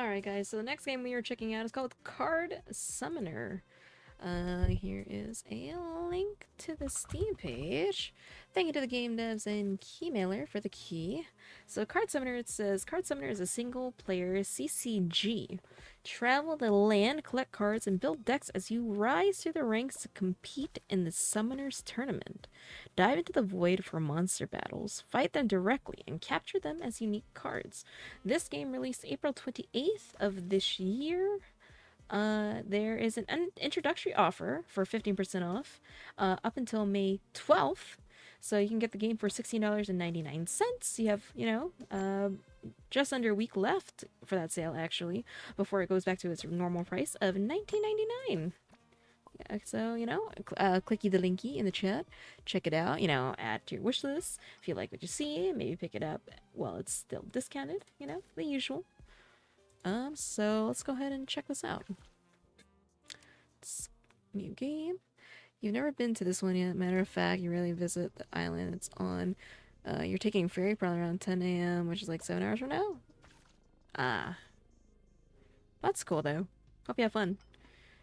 Alright guys, so the next game we are checking out is called Card Summoner. Here is a link to the Steam page. Thank you to the game devs and Keymailer for the key. So Card Summoner, it says, Card Summoner is a single-player CCG. Travel the land, collect cards, and build decks as you rise through the ranks to compete in the Summoners Tournament. Dive into the void for monster battles, fight them directly, and capture them as unique cards. This game released April 28th of this year. There is an introductory offer for 15% off up until May 12th. So you can get the game for $16.99. You have, just under a week left for that sale, actually, before it goes back to its normal price of $19.99. Yeah, so, clicky the linky in the chat. Check it out, add to your wish list. If you like what you see, maybe pick it up while it's still discounted, the usual. So let's go ahead and check this out. It's a new game. You've never been to this one yet. Matter of fact, you rarely visit the island it's on. You're taking ferry probably around 10 a.m., which is like 7 hours from now. Ah. That's cool, though. Hope you have fun.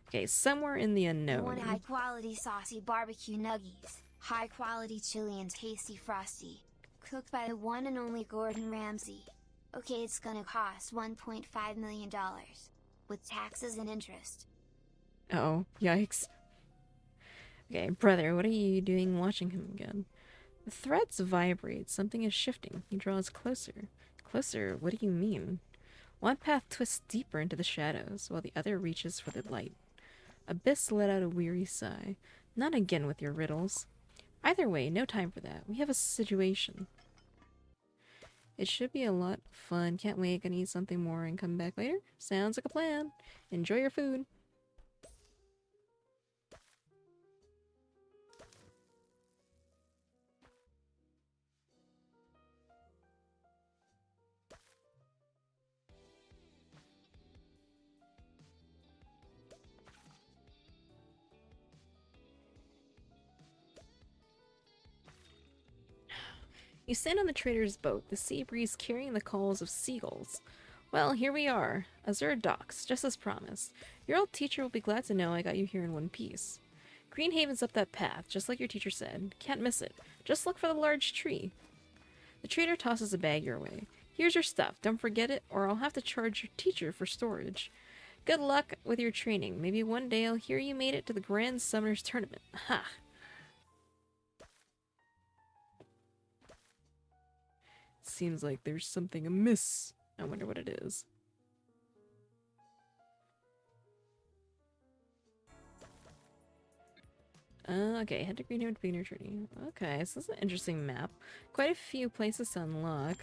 Okay, somewhere in the unknown. You want high-quality saucy barbecue nuggies, high-quality chili and tasty frosty, cooked by the one and only Gordon Ramsay. Okay, it's gonna cost $1.5 million, with taxes and interest. Oh, yikes. Okay, brother, what are you doing watching him again? The threads vibrate. Something is shifting. He draws closer. Closer? What do you mean? One path twists deeper into the shadows, while the other reaches for the light. Abyss let out a weary sigh. Not again with your riddles. Either way, no time for that. We have a situation. It should be a lot of fun. Can't wait. Gonna eat something more and come back later? Sounds like a plan. Enjoy your food. You stand on the trader's boat, the sea breeze carrying the calls of seagulls. Well, here we are. Azure docks, just as promised. Your old teacher will be glad to know I got you here in one piece. Greenhaven's up that path, just like your teacher said. Can't miss it. Just look for the large tree. The trader tosses a bag your way. Here's your stuff. Don't forget it, or I'll have to charge your teacher for storage. Good luck with your training. Maybe one day I'll hear you made it to the Grand Summoners Tournament. Ha! Seems like there's something amiss. I wonder what it is. Okay, head to Greenhaven to begin your journey. Okay, so this is an interesting map. Quite a few places to unlock.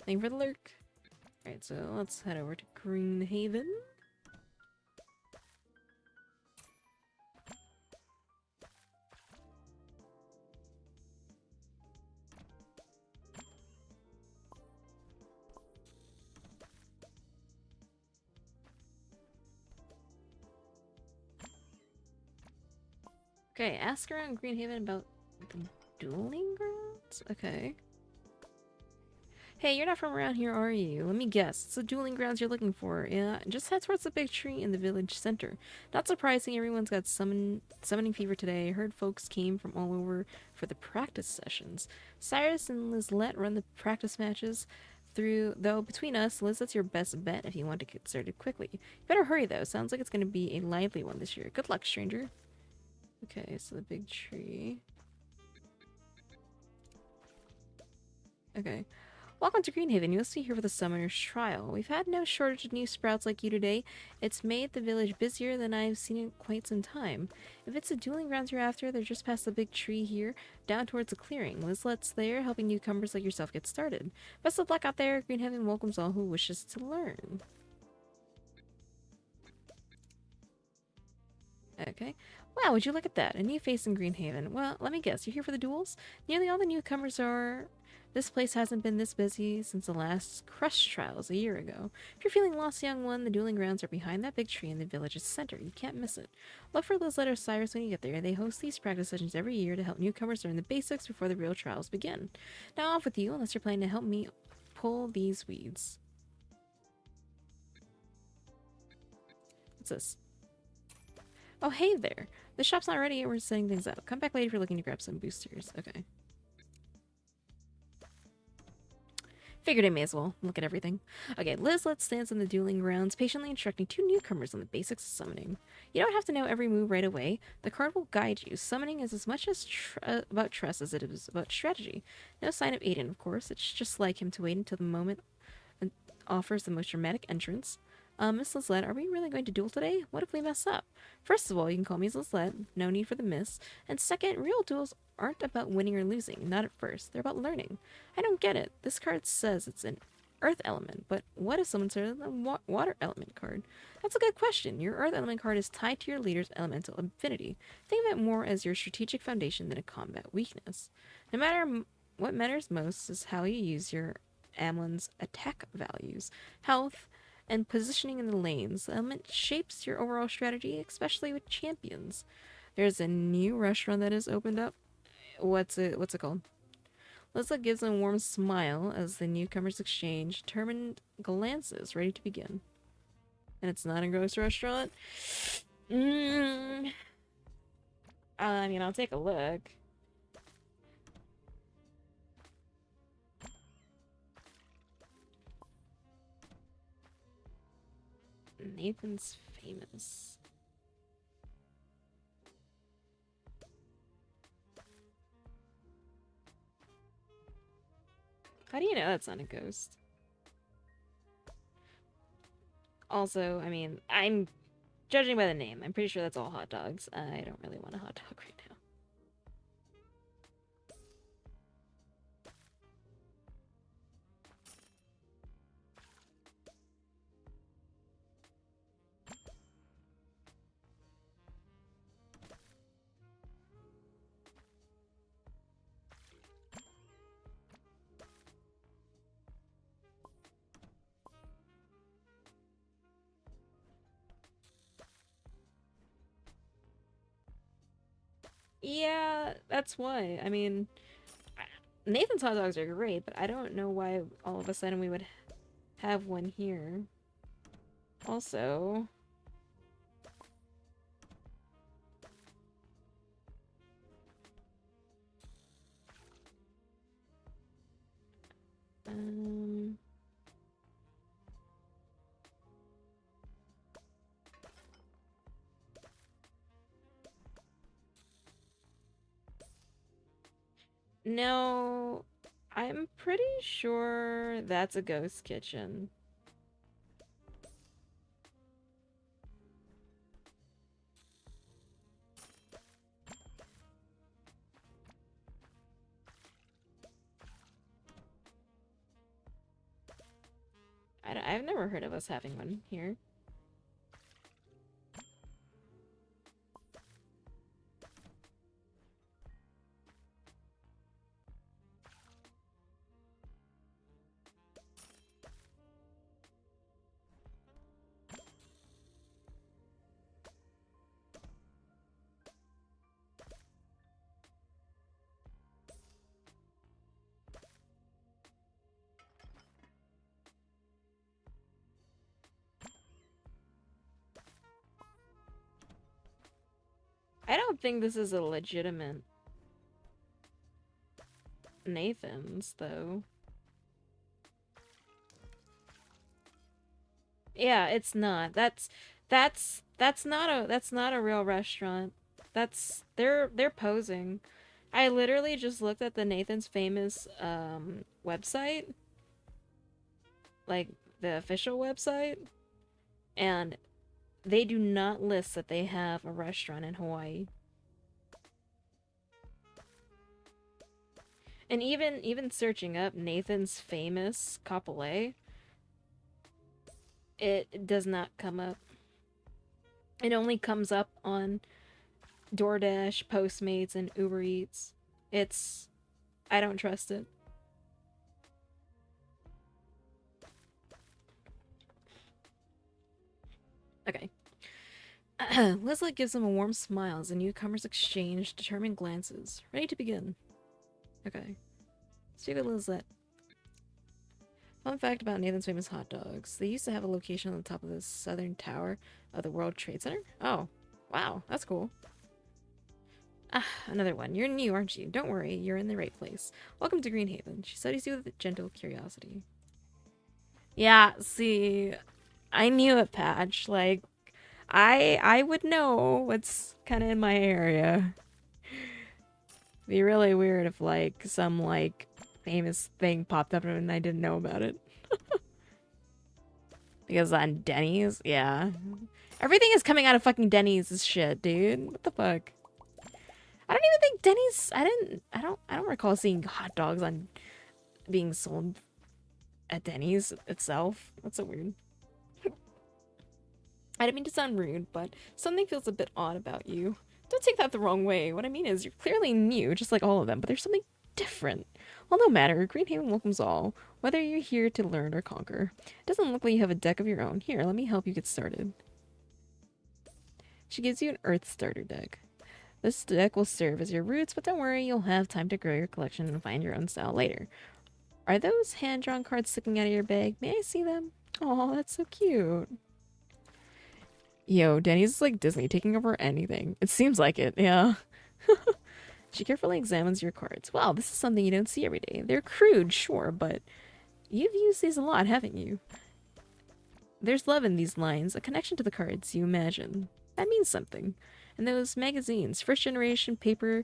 Thank you for the lurk. Alright, so let's head over to Greenhaven. Okay, ask around Greenhaven about the dueling grounds? Okay. Hey, you're not from around here, are you? Let me guess. It's the dueling grounds you're looking for. Yeah, just head towards the big tree in the village center. Not surprising, everyone's got summoning fever today. I heard folks came from all over for the practice sessions. Cyrus and Lizette run the practice matches though between us, Liz, that's your best bet if you want to get started quickly. You better hurry, though. Sounds like it's going to be a lively one this year. Good luck, stranger. Okay, so the big tree. Okay. Welcome to Greenhaven. You'll see here for the Summoner's Trial. We've had no shortage of new sprouts like you today. It's made the village busier than I've seen in quite some time. If it's the dueling grounds you're after, they're just past the big tree here, down towards the clearing. Lizlette's there, helping newcomers like yourself get started. Best of luck out there. Greenhaven welcomes all who wishes to learn. Okay. Wow, would you look at that? A new face in Greenhaven. Well, let me guess, you're here for the duels? Nearly all the newcomers are... This place hasn't been this busy since the last Crush trials a year ago. If you're feeling lost, young one, the dueling grounds are behind that big tree in the village's center. You can't miss it. Look for Lizette or Cyrus when you get there. They host these practice sessions every year to help newcomers learn the basics before the real trials begin. Now off with you, unless you're planning to help me pull these weeds. What's this? Oh, hey there. The shop's not ready and we're setting things up. Come back later if you're looking to grab some boosters. Okay. Figured I may as well look at everything. Okay, Lizlet stands on the dueling grounds, patiently instructing two newcomers on the basics of summoning. You don't have to know every move right away. The card will guide you. Summoning is as much about trust as it is about strategy. No sign of Aiden, of course. It's just like him to wait until the moment offers the most dramatic entrance. Miss Lizlet, are we really going to duel today? What if we mess up? First of all, you can call me Lizlet. No need for the miss. And second, real duels aren't about winning or losing. Not at first. They're about learning. I don't get it. This card says it's an earth element, but what if someone says a water element card? That's a good question. Your earth element card is tied to your leader's elemental affinity. Think of it more as your strategic foundation than a combat weakness. No matter what matters most is how you use your Amlin's attack values, health, and positioning in the lanes. The element shapes your overall strategy, especially with champions. There's a new restaurant that has opened up. What's it called? Lisa gives a warm smile as the newcomers exchange determined glances, ready to begin. And it's not a gross restaurant? I mean, I'll take a look. Nathan's Famous. How do you know that's not a ghost? Also, I mean, I'm judging by the name. I'm pretty sure that's all hot dogs. I don't really want a hot dog right now. Yeah, that's why. I mean, Nathan's hot dogs are great, but I don't know why all of a sudden we would have one here. Also, um, no, I'm pretty sure that's a ghost kitchen. I've never heard of us having one here. I don't think this is a legitimate Nathan's, though. Yeah, it's not. That's not a real restaurant. They're posing. I literally just looked at the Nathan's Famous website, like the official website, and they do not list that they have a restaurant in Hawaii. And even searching up Nathan's Famous Kapolei, it does not come up. It only comes up on DoorDash, Postmates, and Uber Eats. I don't trust it. Okay. Leslie gives him a warm smile as the newcomers exchange determined glances. Ready to begin. Okay. Speak with Lizette. Fun fact about Nathan's Famous Hot Dogs. They used to have a location on the top of the southern tower of the World Trade Center. Oh, wow, that's cool. Ah, another one. You're new, aren't you? Don't worry, you're in the right place. Welcome to Greenhaven. She studies you with gentle curiosity. Yeah, see, I knew it, Patch. Like, I would know what's kind of in my area. Be really weird if, like, some, like, famous thing popped up and I didn't know about it. Because on Denny's? Yeah. Everything is coming out of fucking Denny's is shit, dude. What the fuck? I don't even think Denny's... I don't recall seeing hot dogs on... being sold at Denny's itself. That's so weird. I didn't mean to sound rude, but something feels a bit odd about you. Don't take that the wrong way. What I mean is, you're clearly new, just like all of them, but there's something different. Well, no matter. Greenhaven welcomes all, whether you're here to learn or conquer. It doesn't look like you have a deck of your own. Here, let me help you get started. She gives you an Earth Starter deck. This deck will serve as your roots, but don't worry, you'll have time to grow your collection and find your own style later. Are those hand-drawn cards sticking out of your bag? May I see them? Oh, that's so cute. Yo, Denny's is like Disney, taking over anything. It seems like it, yeah. She carefully examines your cards. Wow, this is something you don't see every day. They're crude, sure, but you've used these a lot, haven't you? There's love in these lines, a connection to the cards you imagine. That means something. And those magazines, first generation paper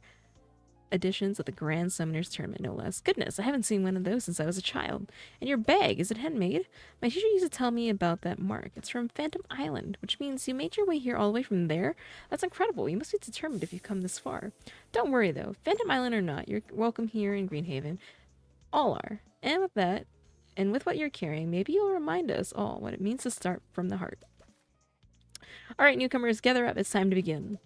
editions of the Grand Summoners Tournament, no less. Goodness, I haven't seen one of those since I was a child. And your bag, is it handmade? My teacher used to tell me about that mark. It's from Phantom Island, which means you made your way here all the way from there? That's incredible. You must be determined if you've come this far. Don't worry, though. Phantom Island or not, you're welcome here in Greenhaven. All are. And with that, and with what you're carrying, maybe you'll remind us all what it means to start from the heart. All right, newcomers, gather up. It's time to begin.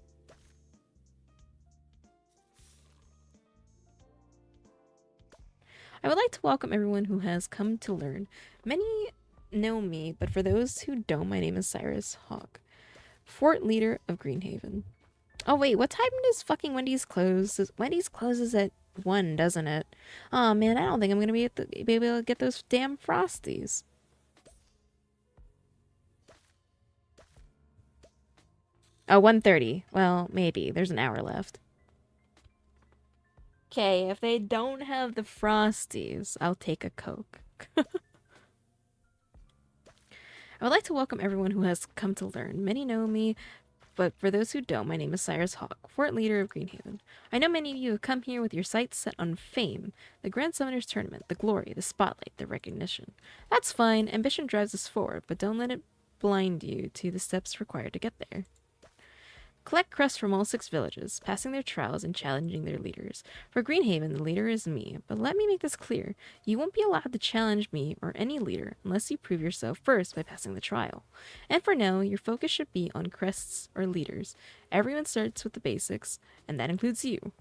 I would like to welcome everyone who has come to learn. Many know me, but for those who don't, my name is Cyrus Hawk, Fort Leader of Greenhaven. Oh wait, what time does fucking Wendy's close? Wendy's closes at 1, doesn't it? Oh man, I don't think I'm gonna be able to get those damn Frosties. Oh, 1:30. Well, maybe. There's an hour left. Okay, if they don't have the Frosties, I'll take a Coke. I would like to welcome everyone who has come to learn. Many know me, but for those who don't, my name is Cyrus Hawk, Fort Leader of Greenhaven. I know many of you have come here with your sights set on fame, the Grand Summoners Tournament, the glory, the spotlight, the recognition. That's fine, ambition drives us forward, but don't let it blind you to the steps required to get there. Collect crests from all 6 villages, passing their trials and challenging their leaders. For Greenhaven, the leader is me, but let me make this clear. You won't be allowed to challenge me or any leader unless you prove yourself first by passing the trial. And for now, your focus should be on crests or leaders. Everyone starts with the basics, and that includes you.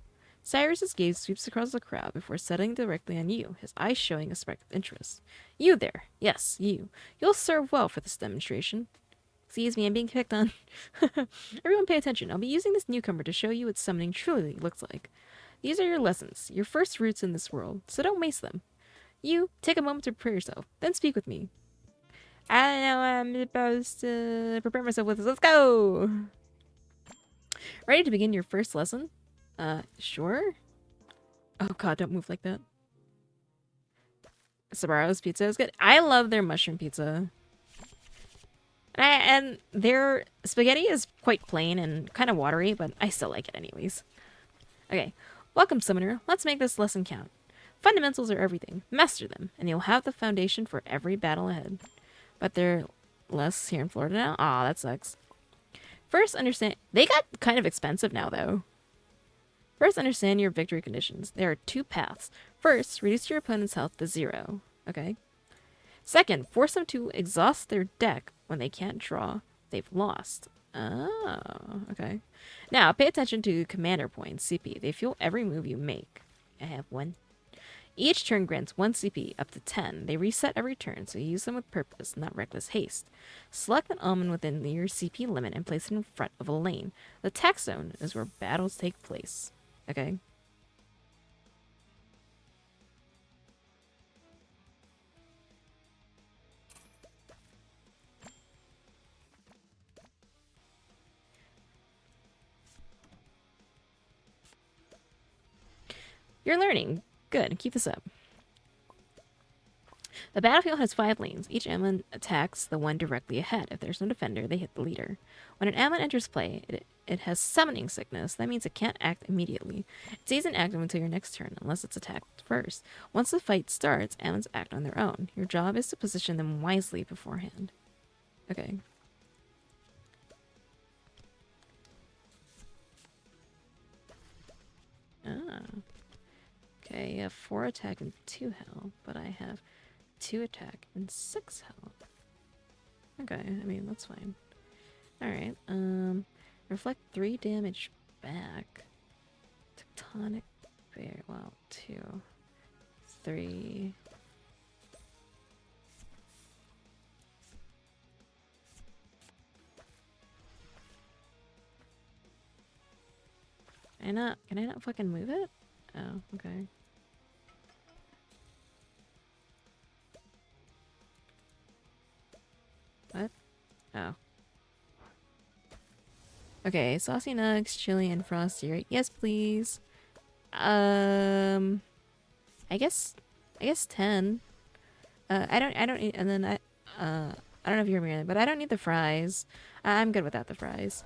Cyrus's gaze sweeps across the crowd before settling directly on you, his eyes showing a spark of interest. You there. Yes, you. You'll serve well for this demonstration. Excuse me, I'm being picked on. Everyone pay attention. I'll be using this newcomer to show you what summoning truly looks like. These are your lessons, your first roots in this world, so don't waste them. You, take a moment to prepare yourself, then speak with me. I don't know what I'm supposed to prepare myself with. Let's go! Ready to begin your first lesson? Sure? Oh god, don't move like that. Sbarro's pizza is good. I love their mushroom pizza. And their spaghetti is quite plain and kind of watery, but I still like it anyways. Okay, welcome, Summoner. Let's make this lesson count. Fundamentals are everything. Master them, and you'll have the foundation for every battle ahead. But they're less here in Florida now? Aw, that sucks. First, understand... They got kind of expensive now, though. First, understand your victory conditions. There are 2 paths. First, reduce your opponent's health to 0. Okay? Second, force them to exhaust their deck. When they can't draw, they've lost. Oh, okay. Now, pay attention to commander points, CP. They fuel every move you make. I have 1. Each turn grants 1 CP, up to 10. They reset every turn, so you use them with purpose, not reckless haste. Select an almond within your CP limit and place it in front of a lane. The attack zone is where battles take place. Okay? You're learning. Good. Keep this up. The battlefield has 5 lanes. Each Amon attacks the one directly ahead. If there's no defender, they hit the leader. When an Amon enters play, it has summoning sickness. That means it can't act immediately. It stays inactive until your next turn, unless it's attacked first. Once the fight starts, Amons act on their own. Your job is to position them wisely beforehand. Okay. Ah. Okay, I have 4 attack and 2 health, but I have 2 attack and 6 health. Okay, I mean, that's fine. Alright, reflect 3 damage back. Tectonic bear, well, 2, 3. Can I not fucking move it? Oh, okay. What? Oh. Okay, Saucy Nugs, Chili, and Frosty, right? Yes, please. I guess 10. I don't need, and then I don't know if you're hearing me, but I don't need the fries. I'm good without the fries.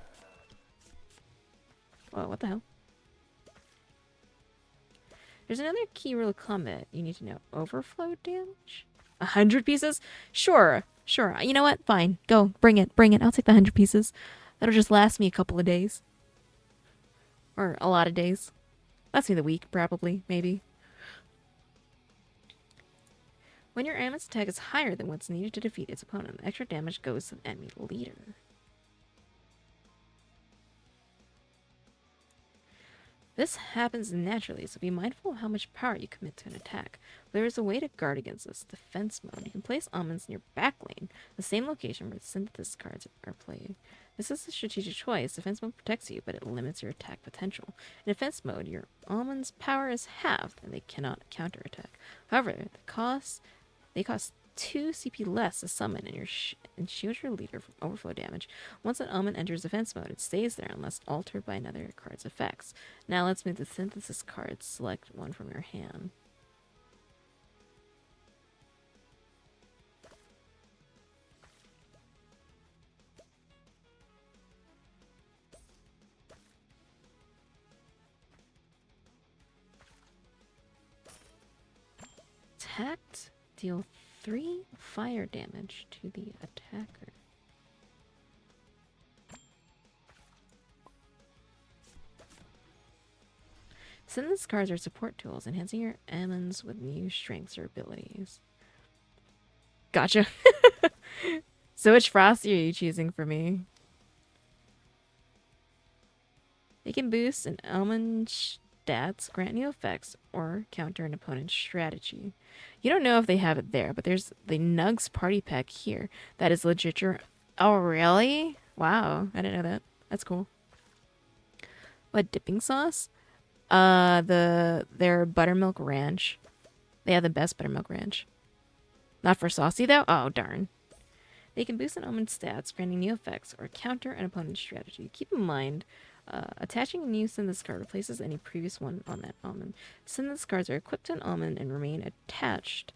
Whoa, what the hell? There's another key rule of combat you need to know. Overflow damage? 100 pieces? Sure. You know what? Fine. Go. Bring it. I'll take the 100 pieces. That'll just last me a couple of days. Or a lot of days. Last me the week, probably. Maybe. When your Amon's attack is higher than what's needed to defeat its opponent, the extra damage goes to the enemy leader. This happens naturally, so be mindful of how much power you commit to an attack. There is a way to guard against this: defense mode. You can place almonds in your back lane, the same location where synthesis cards are played. This is a strategic choice. Defense mode protects you, but it limits your attack potential. In defense mode, your almonds' power is halved, and they cannot counterattack. However, they cost 2 CP less to summon and shield your leader from overflow damage. Once an almond enters defense mode, it stays there unless altered by another card's effects. Now let's move the synthesis cards. Select one from your hand. Attacked, deal 3 fire damage to the attacker. Synthesis cards are support tools, enhancing your Ammons with new strengths or abilities. Gotcha. So which Frosty are you choosing for me? They can boost an almond stats, grant new effects, or counter an opponent's strategy. You don't know if they have it there, but there's the Nugs party pack here. That is legit your... Oh, really? Wow, I didn't know that. That's cool. What, dipping sauce? Their buttermilk ranch. They have the best buttermilk ranch. Not for Saucy, though? Oh, darn. They can boost an almond's stats, granting new effects, or counter an opponent's strategy. Keep in mind, attaching a new synthesis card replaces any previous one on that almond. Synthesis cards are equipped to an almond and remain attached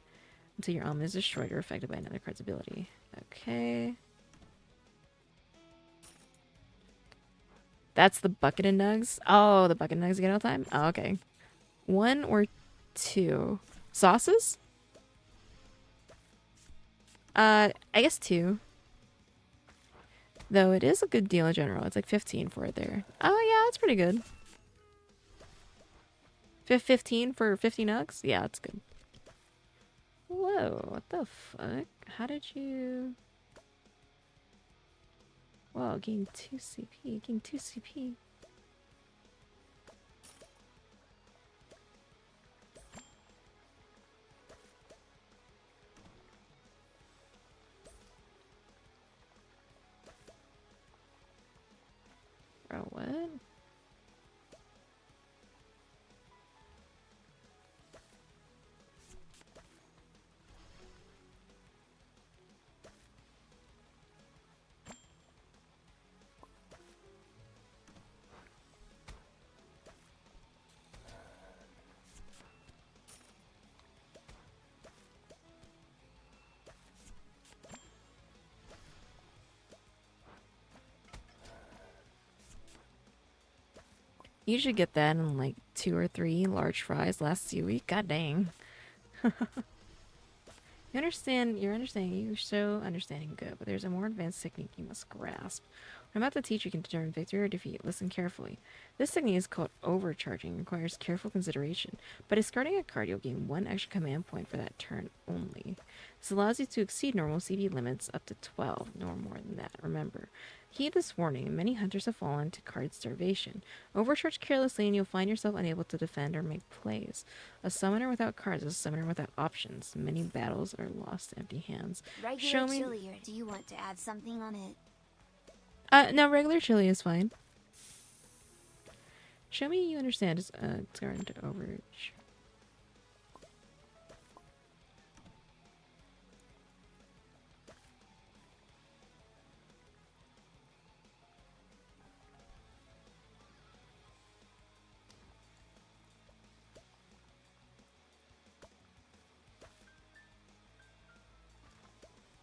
until your almond is destroyed or affected by another card's ability. Okay. That's the bucket of nugs? Oh, the bucket of nugs you get all the time? Oh, okay. 1 or 2. Sauces? I guess 2. Though it is a good deal in general. It's like 15 for it there. Oh, yeah, that's pretty good. 15 for 50 nugs? Yeah, that's good. Whoa, what the fuck? How did you... Wow, gain 2 CP. Gain 2 CP. Bro, what? You should get that and like 2 or 3 large fries lasts you a week. God dang. You understand, you're understanding, you're so understanding good, but there's a more advanced technique you must grasp. What I'm about to teach you can determine victory or defeat. Listen carefully. This technique is called overcharging, requires careful consideration. By discarding a card, you'll gain 1 extra command point for that turn only. This allows you to exceed normal CP limits up to 12, no more than that, remember. Heed this warning, many hunters have fallen to card starvation. Overcharge carelessly and you'll find yourself unable to defend or make plays. A summoner without cards is a summoner without options. Many battles are lost to empty hands. Regular Show me. chili, or do you want to add something on it? No, regular chili is fine. Show me you understand. It's going to overreach.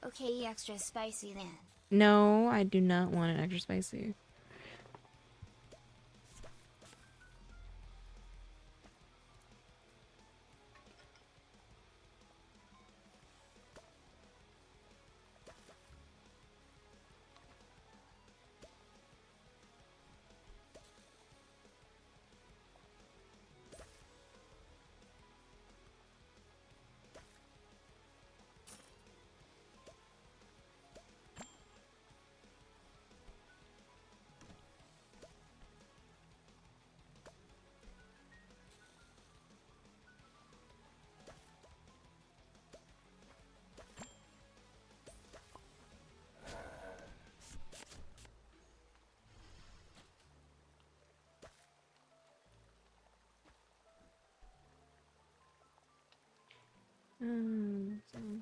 Okay, extra spicy then. No, I do not want it extra spicy.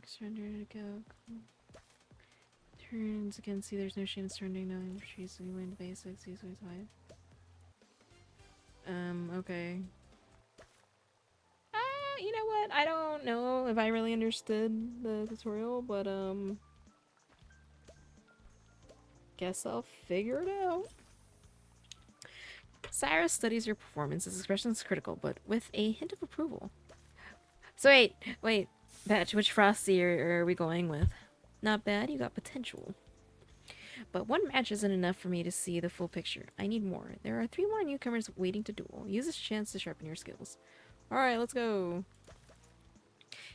Surrender to go. Turns again. See, there's no shame in surrendering. No, she's going to basics. He's always high. Okay. You know what? I don't know if I really understood the tutorial, but guess I'll figure it out. Cyrus studies your performance. His expression is critical, but with a hint of approval. So wait, Patch, which Frosty are we going with? Not bad, you got potential. But one match isn't enough for me to see the full picture. I need more. There are 3 more newcomers waiting to duel. Use this chance to sharpen your skills. Alright, let's go.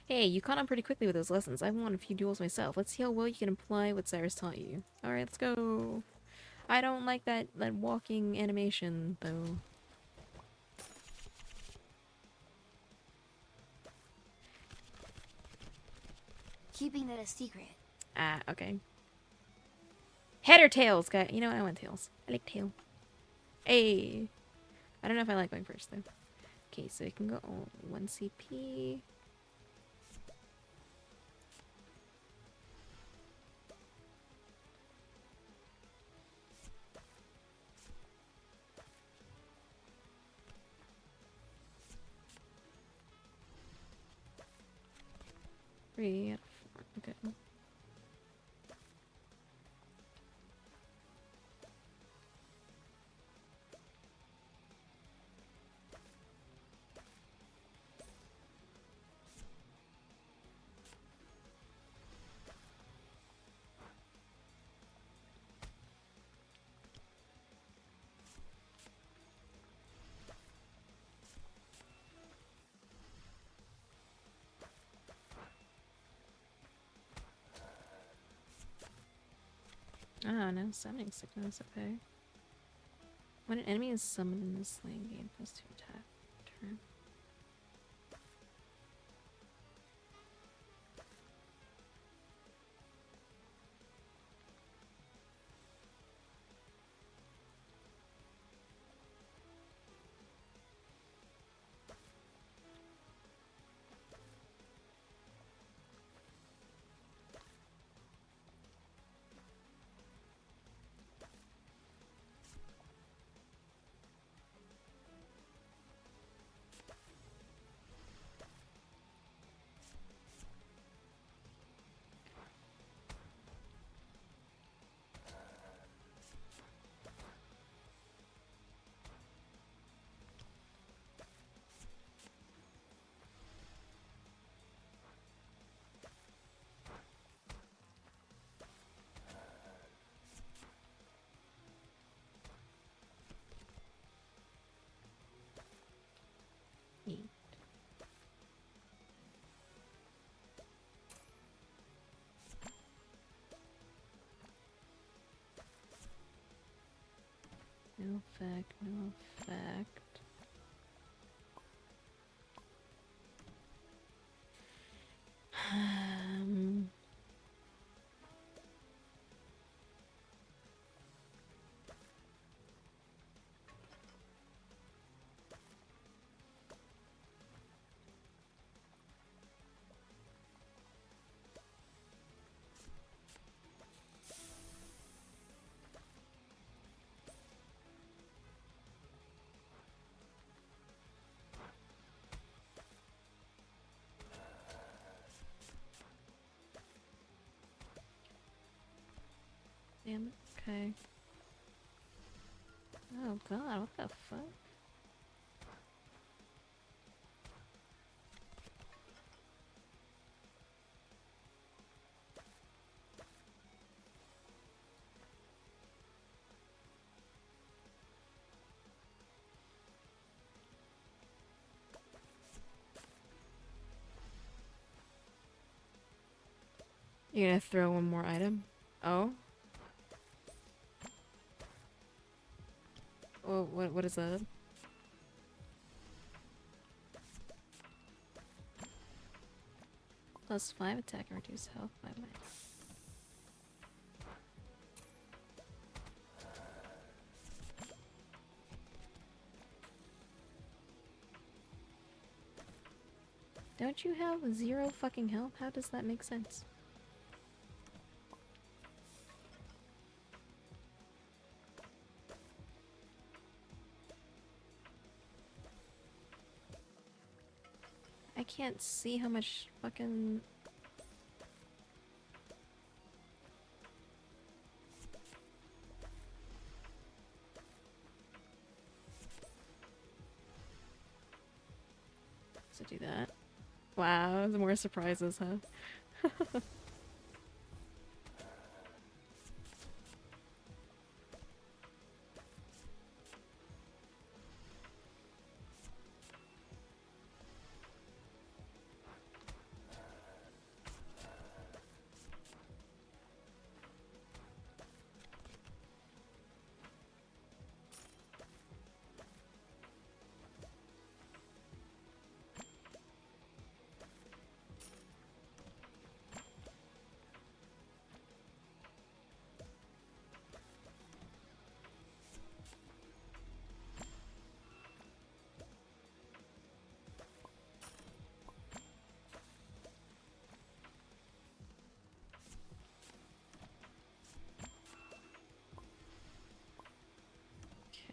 Hey, you caught on pretty quickly with those lessons. I've won a few duels myself. Let's see how well you can apply what Cyrus taught you. Alright, let's go. I don't like that walking animation, though. Keeping that a secret. Ah, okay. Head or tails, guy? You know what? I want tails. I like tail. Hey. I don't know if I like going first, though. Okay, so it can go 1 CP. Three out of 4. Okay. Ah, no summoning sickness, okay. When an enemy is summoned in this lane, gain +2 attack. Turn. No effect, no effect. Damn it. Okay. Oh god, what the fuck? You're gonna throw one more item? Oh? Oh, what is that? +5 attack and reduce health by my. Don't you have 0 fucking health? How does that make sense? I can't see how much fucking... So do that. Wow, more surprises, huh?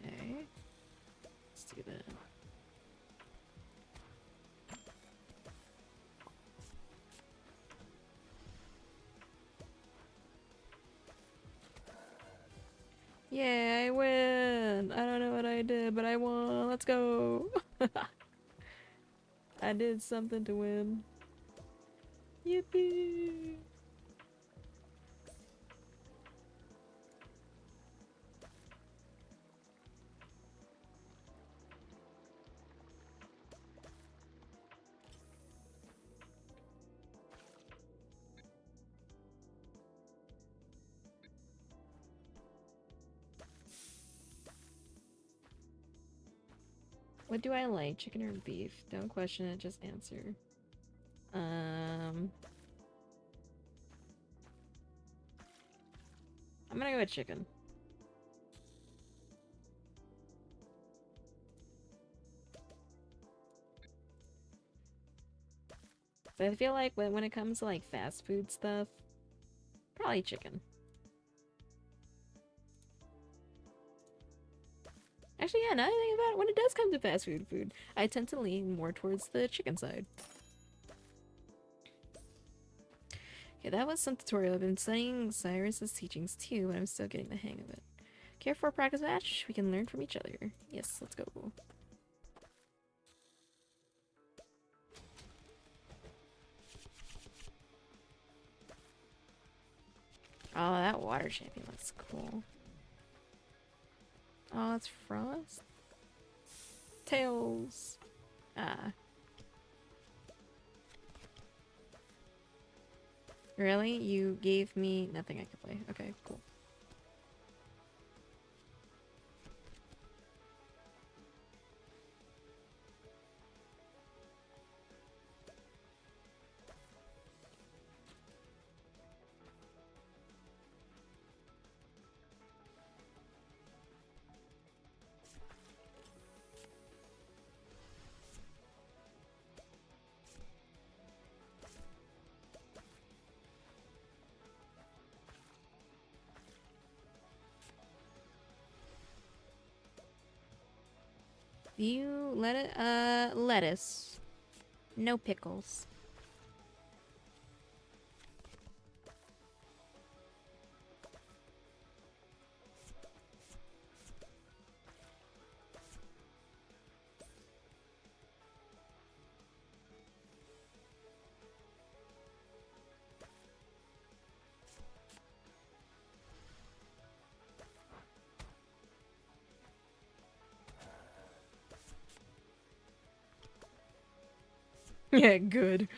Okay. Let's do that. Yeah, I win! I don't know what I did, but I won! Let's go! I did something to win. Yippee! What do I like, chicken or beef? Don't question it, just answer. I'm gonna go with chicken. But I feel like when it comes to like fast food stuff, probably chicken. Actually, yeah, now that I think about it, when it does come to fast food, I tend to lean more towards the chicken side. Okay, that was some tutorial. I've been studying Cyrus's teachings too, but I'm still getting the hang of it. Care for a practice match? We can learn from each other. Yes, let's go. Oh, that water champion looks cool. Oh, it's Frost? Tails! Ah. Really? You gave me nothing I could play. Okay, cool. You let it lettuce. No pickles. Yeah, good.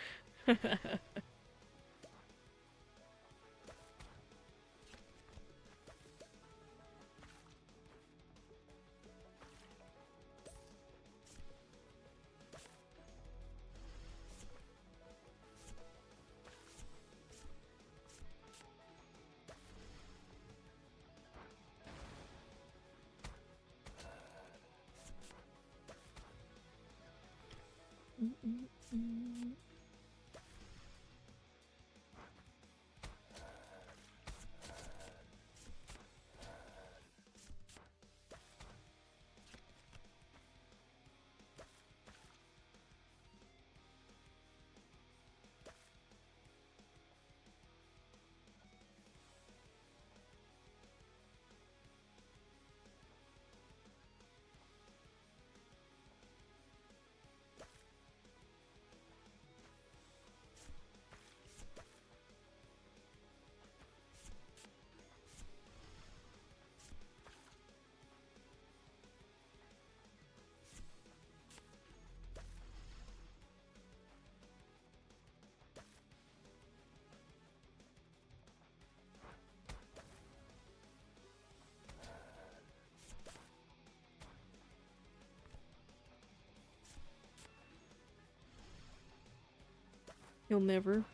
You'll never.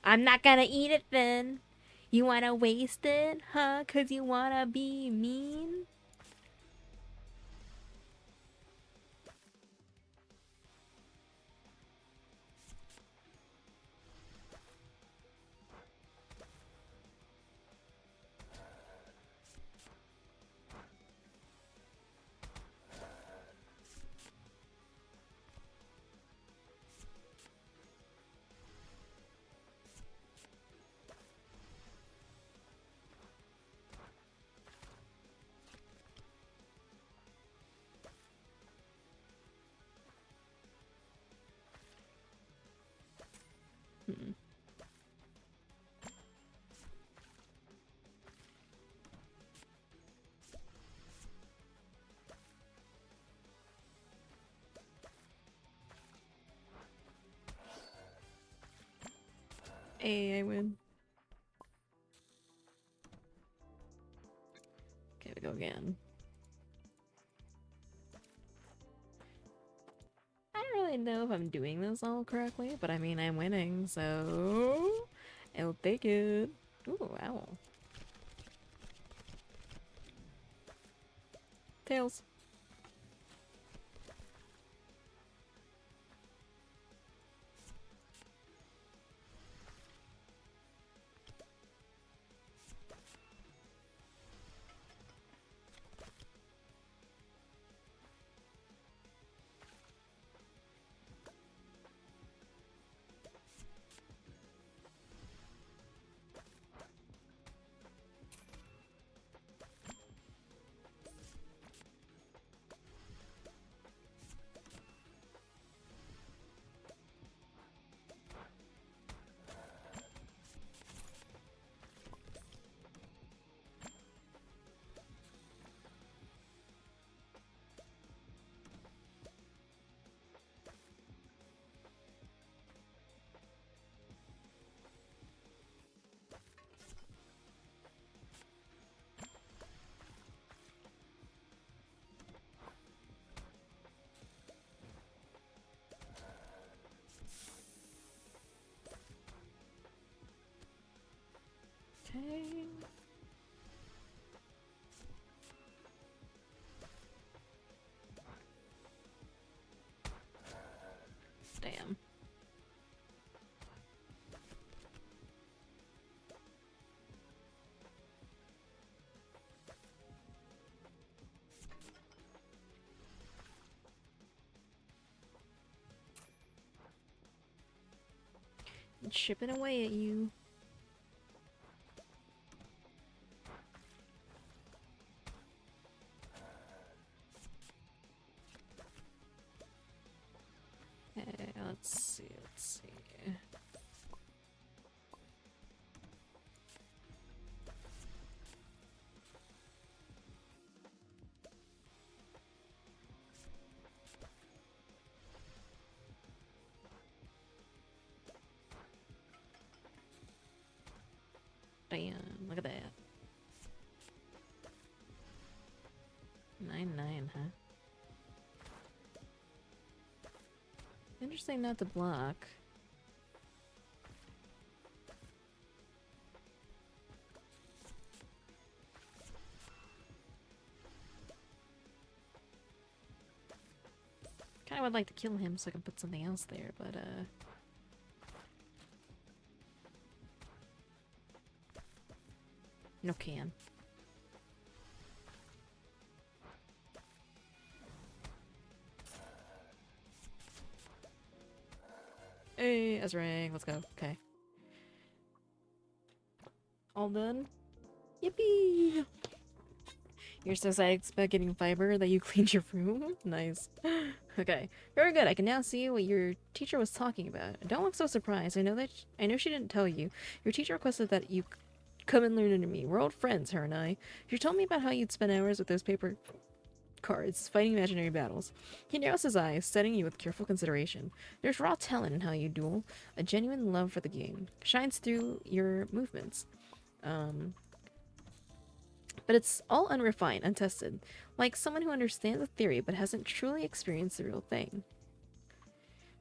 I'm not gonna eat it then. You wanna waste it, huh? 'Cause you wanna be mean? Hmm. Hey, I win. Okay, we go again. I don't really know if I'm doing this all correctly, but I mean, I'm winning, so I'll take it. Ooh, owl. Tails. Okay. Damn. chipping away at you. Okay, let's see, let's see. Damn, look at that. 9-9, huh? Interesting not to block. Kinda would like to kill him so I can put something else there, but no can. Hey, Ezrang, let's go. Okay. All done? Yippee! You're so excited about getting fiber that you cleaned your room? Nice. Okay, very good. I can now see what your teacher was talking about. Don't look so surprised. I know she didn't tell you. Your teacher requested that you come and learn under me. We're old friends, her and I. She told me about how you'd spend hours with those paper cards, fighting imaginary battles. He narrows his eyes, studying you with careful consideration. There's raw talent in how you duel. A genuine love for the game shines through your movements. But it's all unrefined, untested, like someone who understands the theory but hasn't truly experienced the real thing.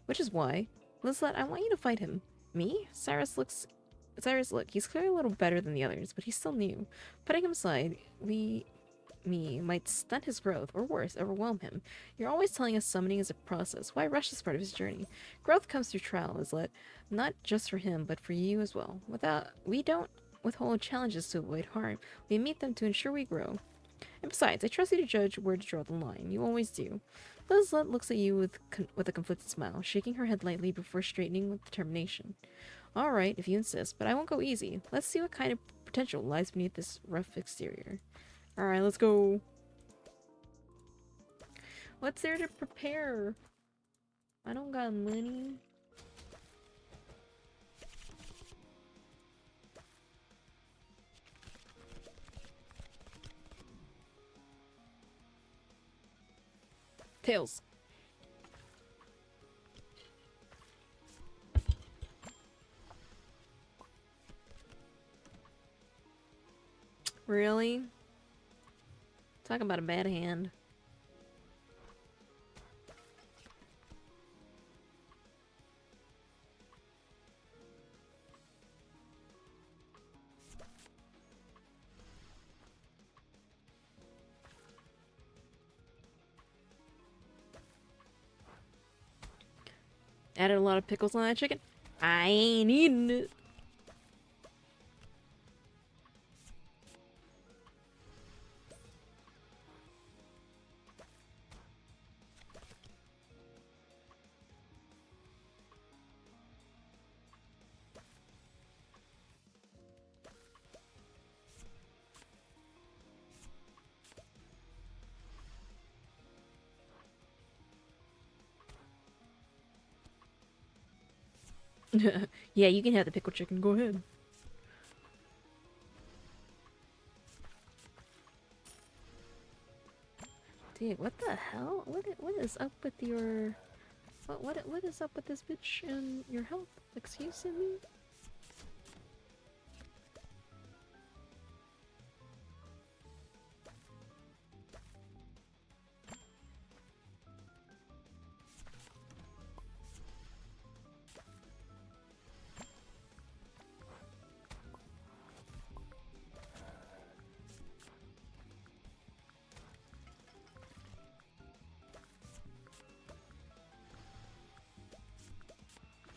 Which is why, Lizlet, I want you to fight him. Me? Cyrus, look, he's clearly a little better than the others, but he's still new. Putting him aside, might stunt his growth, or worse, overwhelm him. You're always telling us summoning is a process. Why rush this part of his journey? Growth comes through trial, Lizlet, not just for him, but for you as well. We don't withhold challenges to avoid harm. We meet them to ensure we grow. And besides, I trust you to judge where to draw the line. You always do. Lizlet looks at you with a conflicted smile, shaking her head lightly before straightening with determination. All right, if you insist, but I won't go easy. Let's see what kind of potential lies beneath this rough exterior. All right, let's go. What's there to prepare? I don't got money. Tails. Really? Talk about a bad hand. Added a lot of pickles on that chicken. I ain't eating it. Yeah, you can have the pickled chicken. Go ahead. Dude, what the hell? What is up with your... What is up with this bitch and your health? Excuse me?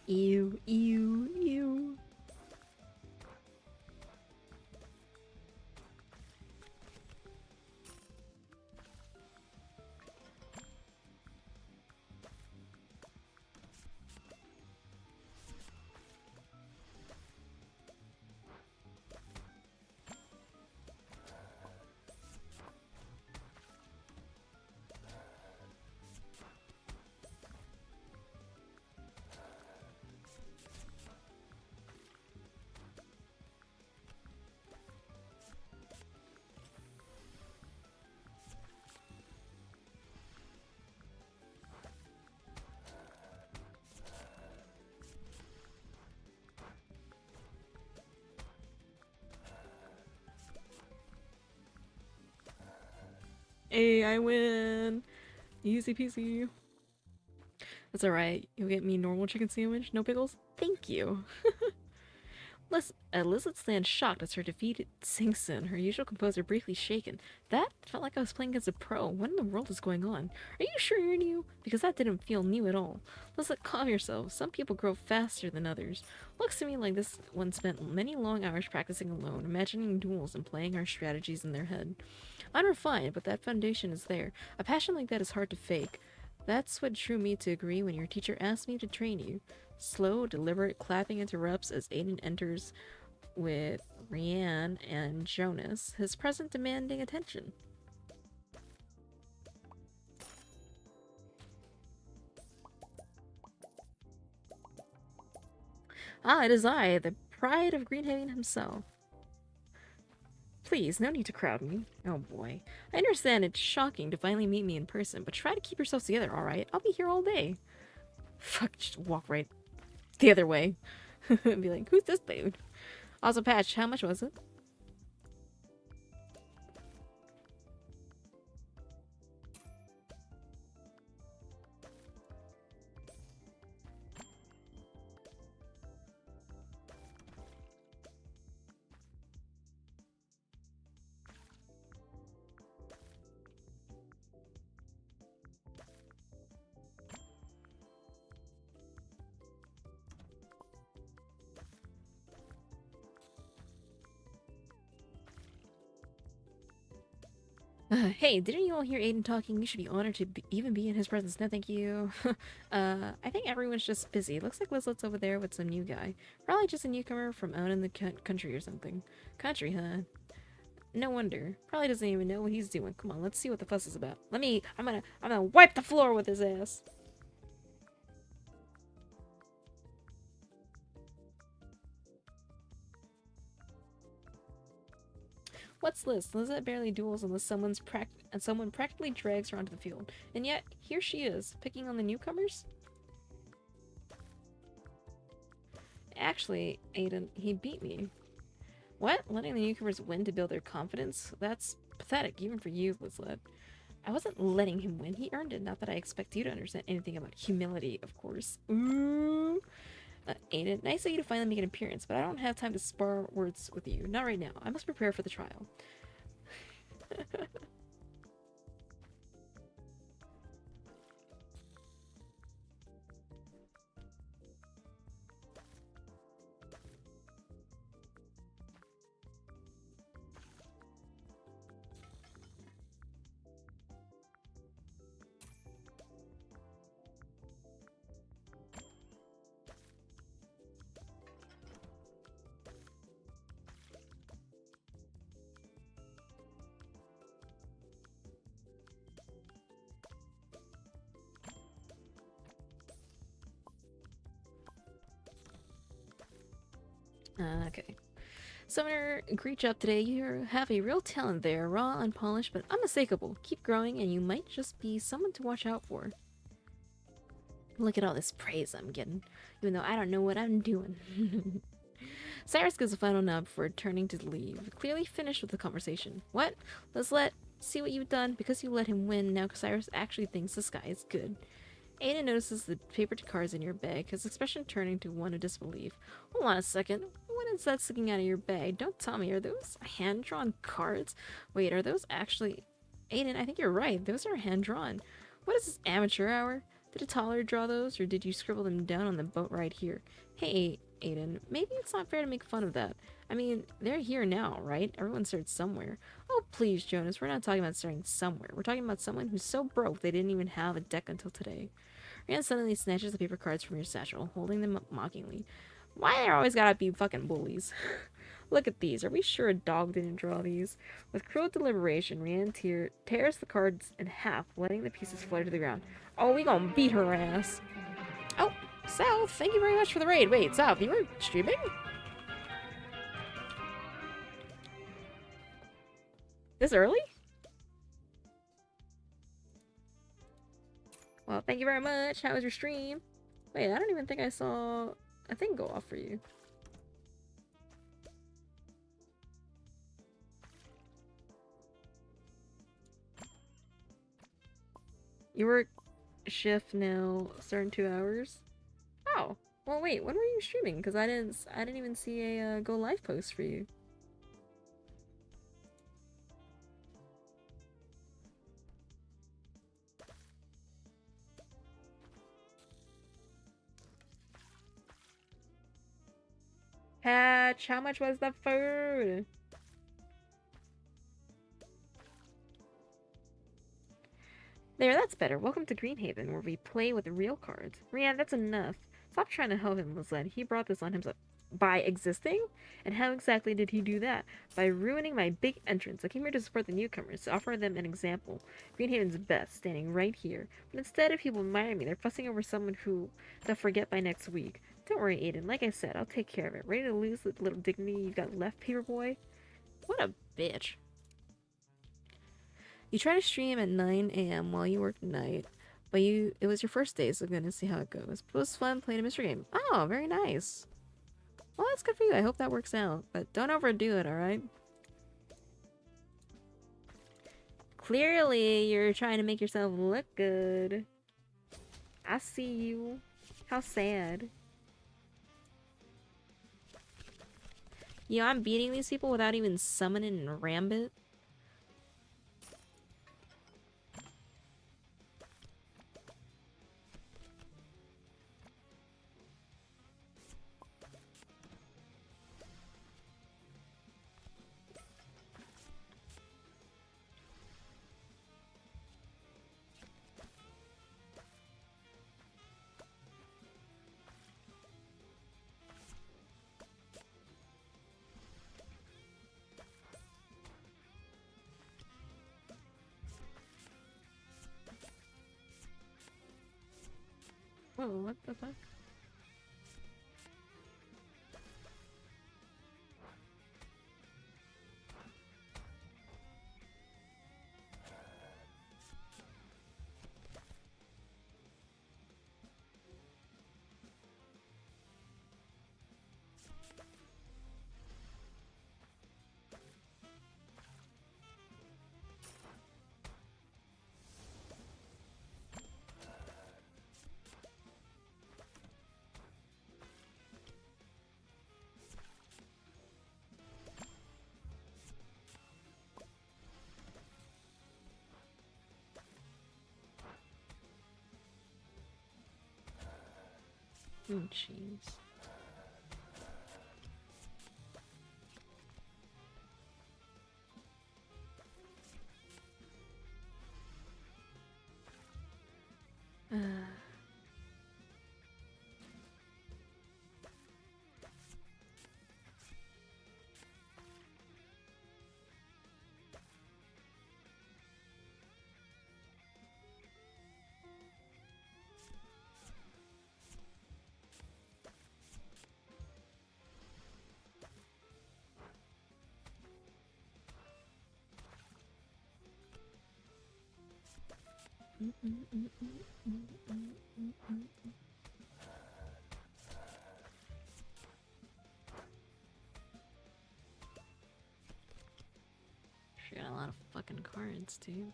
Ew, ew, ew. Hey, I win! Easy peasy. That's alright. You'll get me normal chicken sandwich, no pickles? Thank you. Lizlet stands shocked as her defeat sinks in, her usual composure briefly shaken. That felt like I was playing against a pro. What in the world is going on? Are you sure you're new? Because that didn't feel new at all. Lizlet, calm yourself. Some people grow faster than others. Looks to me like this one spent many long hours practicing alone, imagining duels and playing our strategies in their head. Unrefined, but that foundation is there. A passion like that is hard to fake. That's what drew me to agree when your teacher asked me to train you. Slow, deliberate clapping interrupts as Aiden enters with Rianne and Jonas, his present demanding attention. Ah, it is I, the pride of Greenhaven himself. Please, no need to crowd me. Oh boy. I understand it's shocking to finally meet me in person, but try to keep yourselves together, alright? I'll be here all day. Fuck, just walk right the other way. Be like, who's this dude? Also, Patch, how much was it? Hey, didn't you all hear Aiden talking? You should be honored to even be in his presence. No, thank you. I think everyone's just busy. Looks like Lizlet's over there with some new guy. Probably just a newcomer from out in the country or something. Country, huh? No wonder. Probably doesn't even know what he's doing. Come on, let's see what the fuss is about. I'm gonna wipe the floor with his ass. What's this? Lizette barely duels unless someone practically drags her onto the field. And yet, here she is, picking on the newcomers? Actually, Aiden, he beat me. What? Letting the newcomers win to build their confidence? That's pathetic, even for you, Lizlet. I wasn't letting him win. He earned it. Not that I expect you to understand anything about humility, of course. Ooh. Aiden, nice of you to finally make an appearance, but I don't have time to spar words with you. Not right now. I must prepare for the trial. Okay. Summoner, great job today. You have a real talent there, raw, unpolished, but unmistakable. Keep growing, and you might just be someone to watch out for. Look at all this praise I'm getting, even though I don't know what I'm doing. Cyrus gives a final nod before turning to leave, clearly finished with the conversation. What? See what you've done. Because you let him win, now Cyrus actually thinks this guy is good. Aiden notices the paper cards in your bag, his expression turning to one of disbelief. Hold on a second. What is that sticking out of your bag? Don't tell me. Are those hand-drawn cards? Wait, are those actually... Aiden, I think you're right. Those are hand-drawn. What is this amateur hour? Did a toddler draw those, or did you scribble them down on the boat right here? Hey, Aiden, maybe it's not fair to make fun of that. I mean, they're here now, right? Everyone starts somewhere. Oh, please, Jonas, we're not talking about starting somewhere. We're talking about someone who's so broke they didn't even have a deck until today. Rand suddenly snatches the paper cards from your satchel, holding them up mockingly. Why there always gotta be fucking bullies? Look at these. Are we sure a dog didn't draw these? With cruel deliberation, Rand tears the cards in half, letting the pieces flutter to the ground. Oh, we gonna beat her ass. Oh, Sal, thank you very much for the raid. Wait, Sal, you were streaming? This early? Well, thank you very much. How was your stream? Wait, I don't even think I saw a thing go off for you. You work shift now, starting 2 hours. Oh, well, wait. When were you streaming? Because I didn't even see a go live post for you. Patch, how much was the food? There, that's better. Welcome to Greenhaven, where we play with real cards. Rian, that's enough. Stop trying to help him, Lizette. He brought this on himself. By existing? And how exactly did he do that? By ruining my big entrance. I came here to support the newcomers, to offer them an example. Greenhaven's best, standing right here. But instead of people admiring me, they're fussing over someone who they'll forget by next week. Don't worry, Aiden. Like I said, I'll take care of it. Ready to lose the little dignity you got left, paperboy? What a bitch. You try to stream at 9 a.m. while you work night, but it was your first day, so I'm gonna see how it goes. But it was fun playing a mystery game. Oh, very nice. Well, that's good for you. I hope that works out. But don't overdo it, alright? Clearly, you're trying to make yourself look good. I see you. How sad. Yeah, I'm beating these people without even summoning Rambit. Whoa, what the fuck? Oh, jeez. She got a lot of fucking cards, too.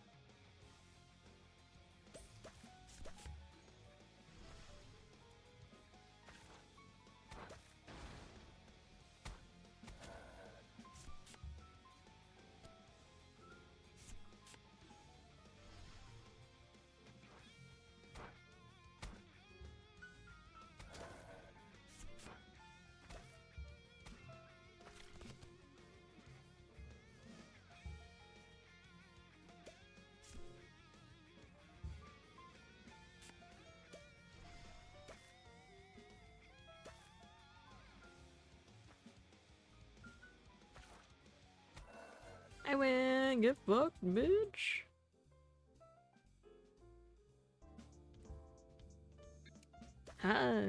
I win! Get fucked, bitch! Ha!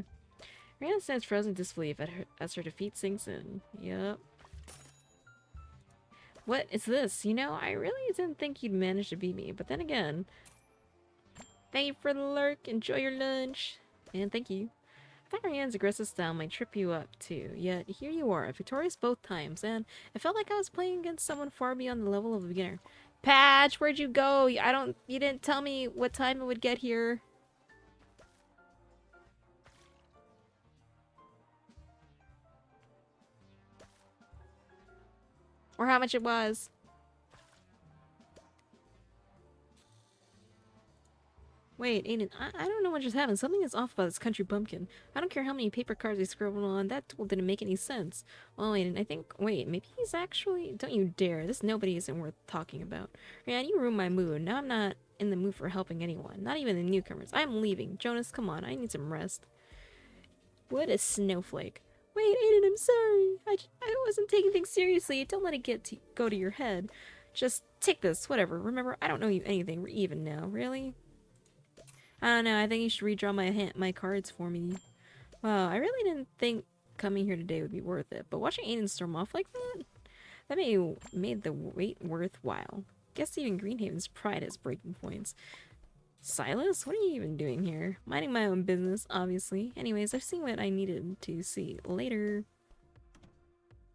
Rihanna stands frozen disbelief as her defeat sinks in. Yup. What is this? You know, I really didn't think you'd manage to beat me, but then again... Thank you for the lurk, enjoy your lunch! And thank you. I thought Rihanna's aggressive style might trip you up, too, yet here you are, victorious both times, and I felt like I was playing against someone far beyond the level of a beginner. Patch, where'd you go? You didn't tell me what time it would get here. Or how much it was. Wait, Aiden, I don't know what just happened. Something is off about this country bumpkin. I don't care how many paper cards I scribbled on. That tool didn't make any sense. Well, Aiden, I think... Wait, maybe he's actually... Don't you dare. This nobody isn't worth talking about. Man, you ruined my mood. Now I'm not in the mood for helping anyone. Not even the newcomers. I'm leaving. Jonas, come on. I need some rest. What a snowflake. Wait, Aiden, I'm sorry. I wasn't taking things seriously. Don't let it go to your head. Just take this. Whatever. Remember, I don't know you anything. We're even now. Really? I don't know, I think you should redraw my cards for me. Wow, I really didn't think coming here today would be worth it, but watching Aiden storm off like that made the wait worthwhile. Guess even Greenhaven's pride has breaking points. Silas, what are you even doing here? Minding my own business, obviously. Anyways, I've seen what I needed to see. Later.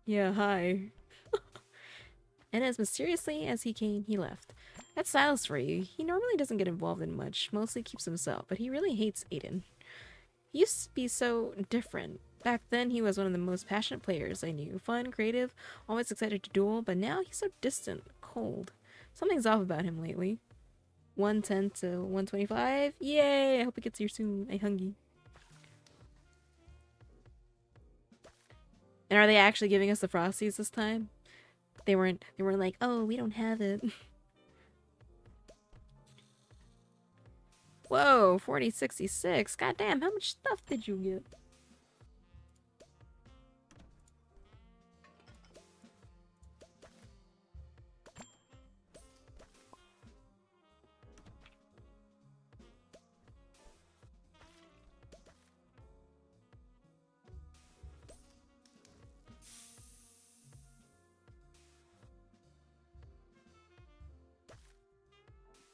Yeah, hi. And as mysteriously as he came, he left. That's Silas for you. He normally doesn't get involved in much, mostly keeps himself, but he really hates Aiden. He used to be so different. Back then, he was one of the most passionate players I knew. Fun, creative, always excited to duel, but now he's so distant, cold. Something's off about him lately. 110 to 125. Yay! I hope it gets here soon. I hungry. And are they actually giving us the Frosties this time? They weren't like, oh, we don't have it. Whoa, 4066. Goddamn, how much stuff did you get?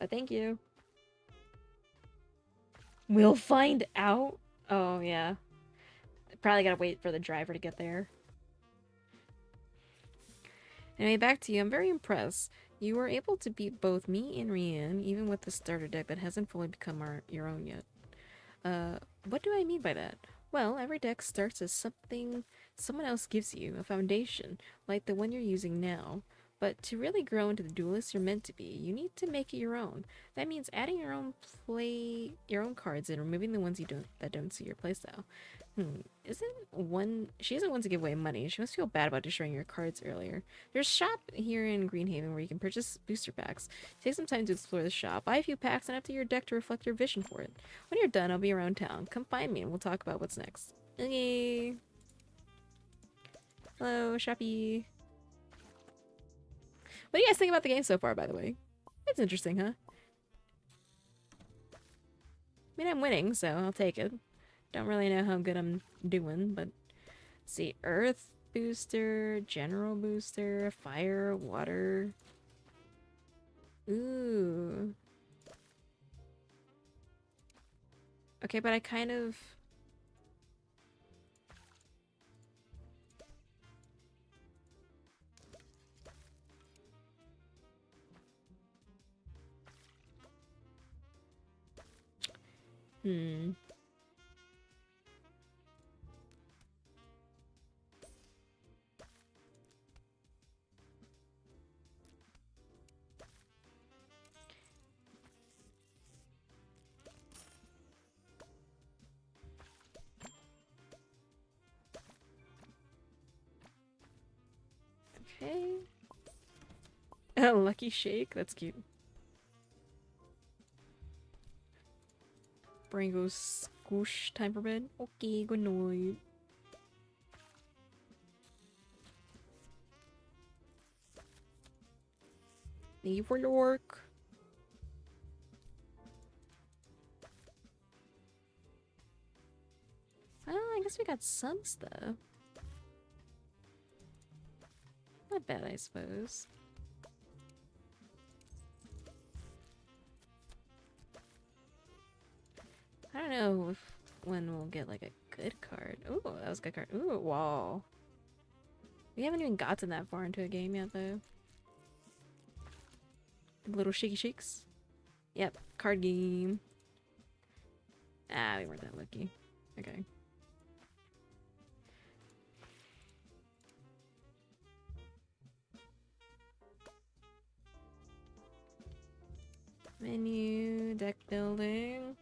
Thank you. We'll find out. Oh, yeah. Probably gotta wait for the driver to get there. Anyway, back to you. I'm very impressed. You were able to beat both me and Rian, even with the starter deck that hasn't fully become your own yet. What do I mean by that? Well, every deck starts as something someone else gives you, a foundation, like the one you're using now. But to really grow into the duelist you're meant to be, you need to make it your own. That means adding your own cards and removing the ones that don't suit your playstyle. She isn't one to give away money. She must feel bad about destroying your cards earlier. There's a shop here in Greenhaven where you can purchase booster packs. Take some time to explore the shop. Buy a few packs and update your deck to reflect your vision for it. When you're done, I'll be around town. Come find me and we'll talk about what's next. Okay. Hello, shoppy. What do you guys think about the game so far, by the way? It's interesting, huh? I mean, I'm winning, so I'll take it. Don't really know how good I'm doing, but... Let's see, Earth booster, General booster, Fire, Water... Ooh. Okay, but I kind of... Okay. A lucky shake? That's cute. Brain goes squoosh. Time for bed? Okay, good night. Thank you for your work. Well, I guess we got some stuff. Not bad, I suppose. I don't know when we'll get like a good card. Ooh, that was a good card. Ooh, wall. We haven't even gotten that far into a game yet, though. Little shaky shakes. Yep, card game. Ah, we weren't that lucky. Okay. Menu, deck building.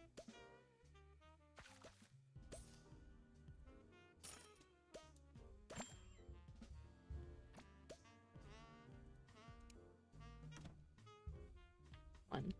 One.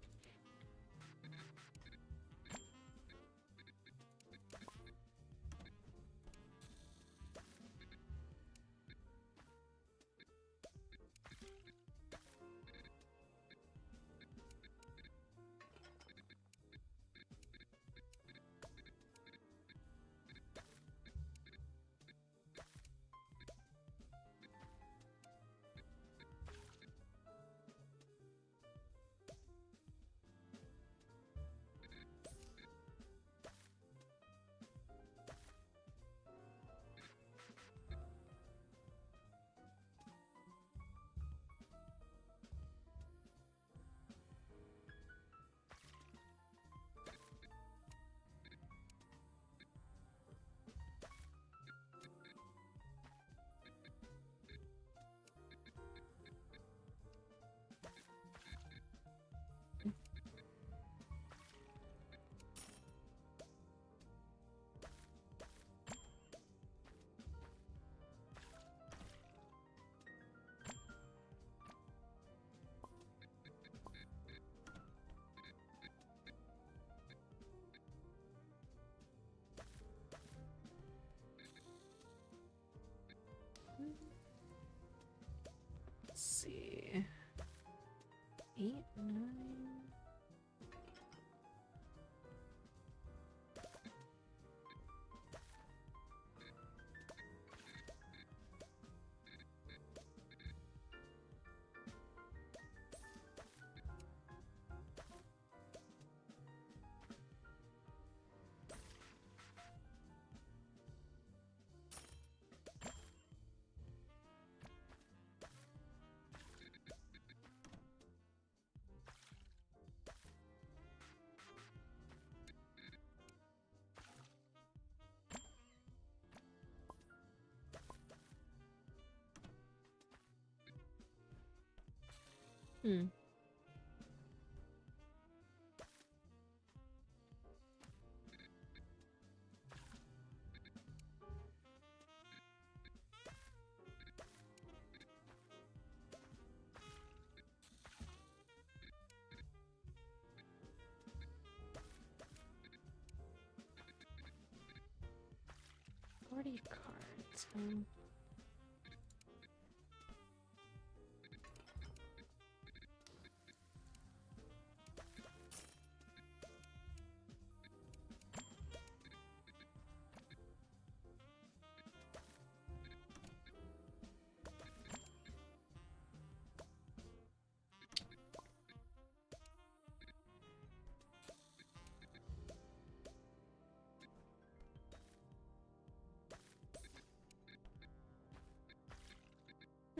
Let's see. 8, 9. Hmm. Party cards.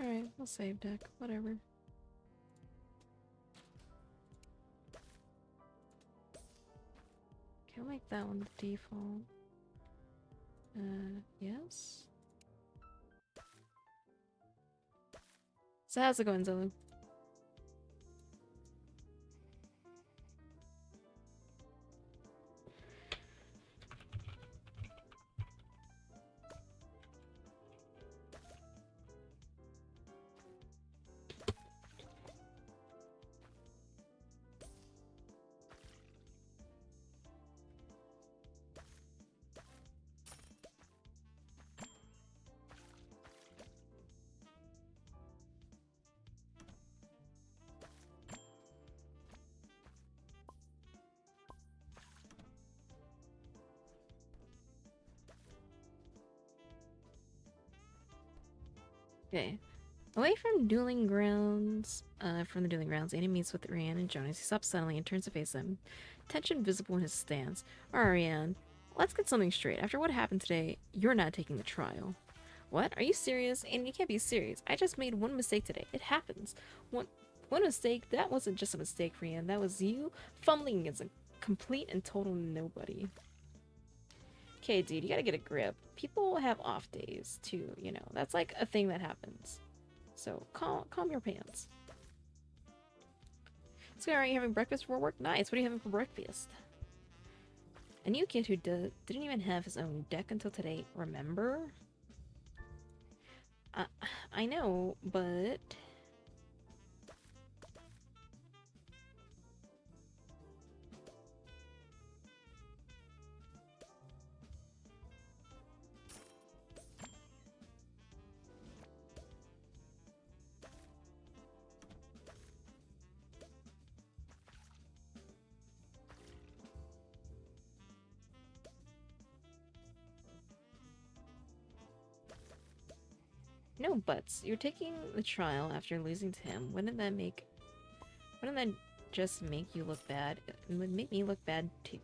Alright, I'll save deck. Whatever. Can't make that one the default. Yes? So how's it going, Zulu? Okay. Away from dueling grounds, from the dueling grounds, Andy meets with Ryan and Jonas. He stops suddenly and turns to face them. Tension visible in his stance. Alright, Ryan, let's get something straight. After what happened today, you're not taking the trial. What? Are you serious? And you can't be serious. I just made one mistake today. It happens. What a mistake. That wasn't just a mistake, Rian. That was you fumbling against a complete and total nobody. Okay, dude, you gotta get a grip. People have off days, too, you know. That's like a thing that happens. So, calm your pants. So, are you having breakfast before work? Nice. What are you having for breakfast? A new kid who didn't even have his own deck until today, remember? I know, but... No buts. You're taking the trial after losing to him. Wouldn't that just make you look bad? It would make me look bad too.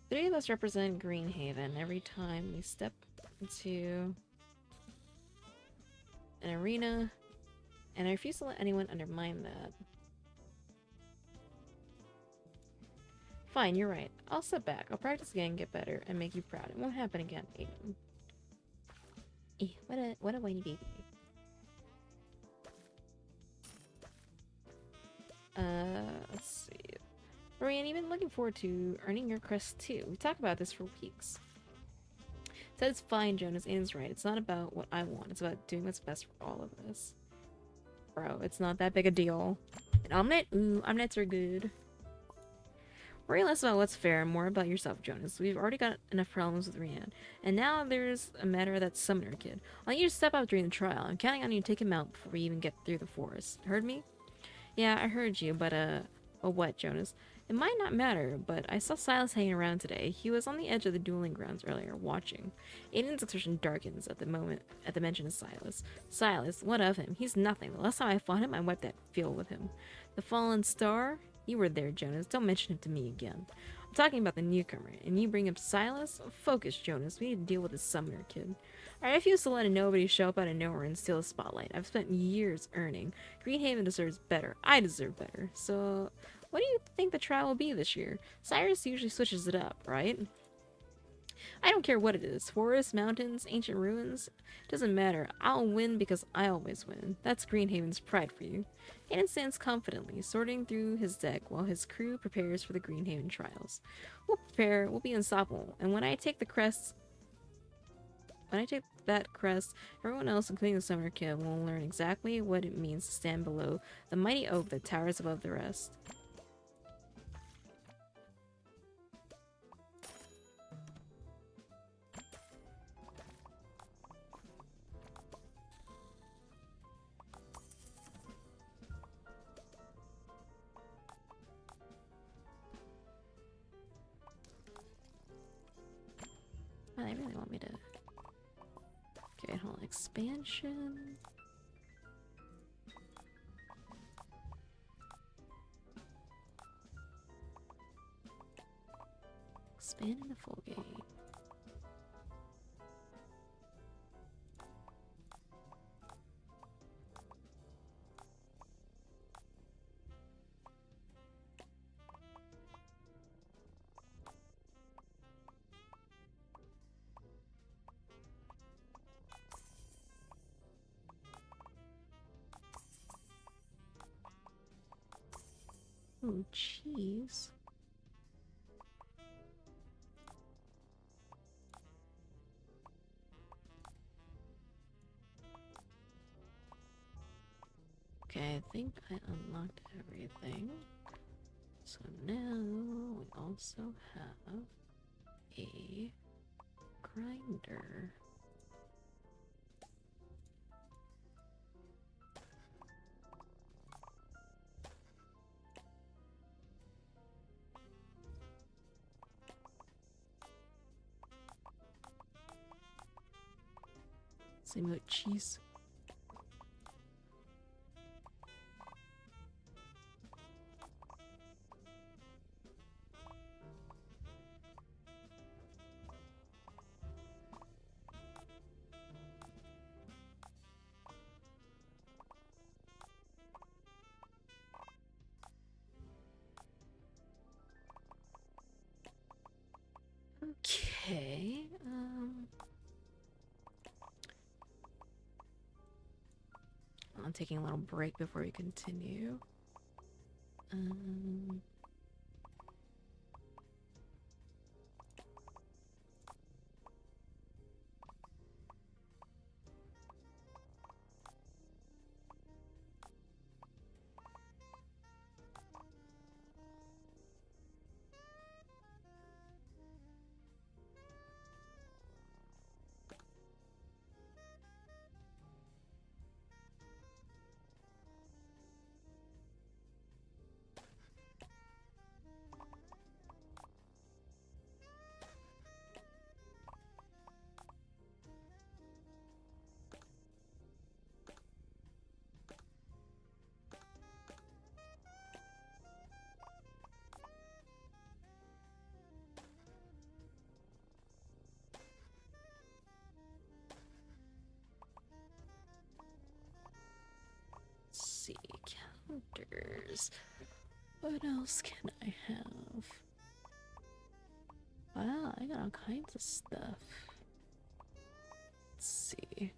3 of us represent Greenhaven every time we step into an arena, and I refuse to let anyone undermine that. Fine, you're right. I'll step back. I'll practice again, get better, and make you proud. It won't happen again, Aiden. What a whiny baby. Let's see. Brian, you've been looking forward to earning your crest too. We talked about this for weeks. Said it's fine, Jonas. Aiden's right. It's not about what I want. It's about doing what's best for all of us. Bro, it's not that big a deal. An omelet? Ooh, omelets are good. Worry less about what's fair and more about yourself, Jonas. We've already got enough problems with Rian. And now there's a matter of that summoner kid. I want you to step up during the trial. I'm counting on you to take him out before we even get through the forest. Heard me? Yeah, I heard you, but what, Jonas? It might not matter, but I saw Silas hanging around today. He was on the edge of the dueling grounds earlier, watching. Aiden's expression darkens at the mention of Silas. Silas, what of him? He's nothing. The last time I fought him, I wiped that field with him. The fallen star? You were there, Jonas. Don't mention him to me again. I'm talking about the newcomer, and you bring up Silas? Focus, Jonas. We need to deal with this summoner kid. I refuse to let a nobody show up out of nowhere and steal the spotlight. I've spent years earning. Greenhaven deserves better. I deserve better. So, what do you think the trial will be this year? Cyrus usually switches it up, right? I don't care what it is. Forests, mountains, ancient ruins. Doesn't matter. I'll win because I always win. That's Greenhaven's pride for you. Aiden stands confidently, sorting through his deck while his crew prepares for the Greenhaven trials. We'll be unstoppable. And when I take that crest, everyone else, including the Summoner Kid, will learn exactly what it means to stand below the mighty oak that towers above the rest. Oh, they really want me to... Okay, hold on. Expansion... Expanding the full game. Oh, cheese. Okay, I think I unlocked everything. So now we also have a grinder. Same with cheese. Okay. I'm taking a little break before we continue. Um, let's see. Counters. What else can I have? Wow, I got all kinds of stuff. Let's see.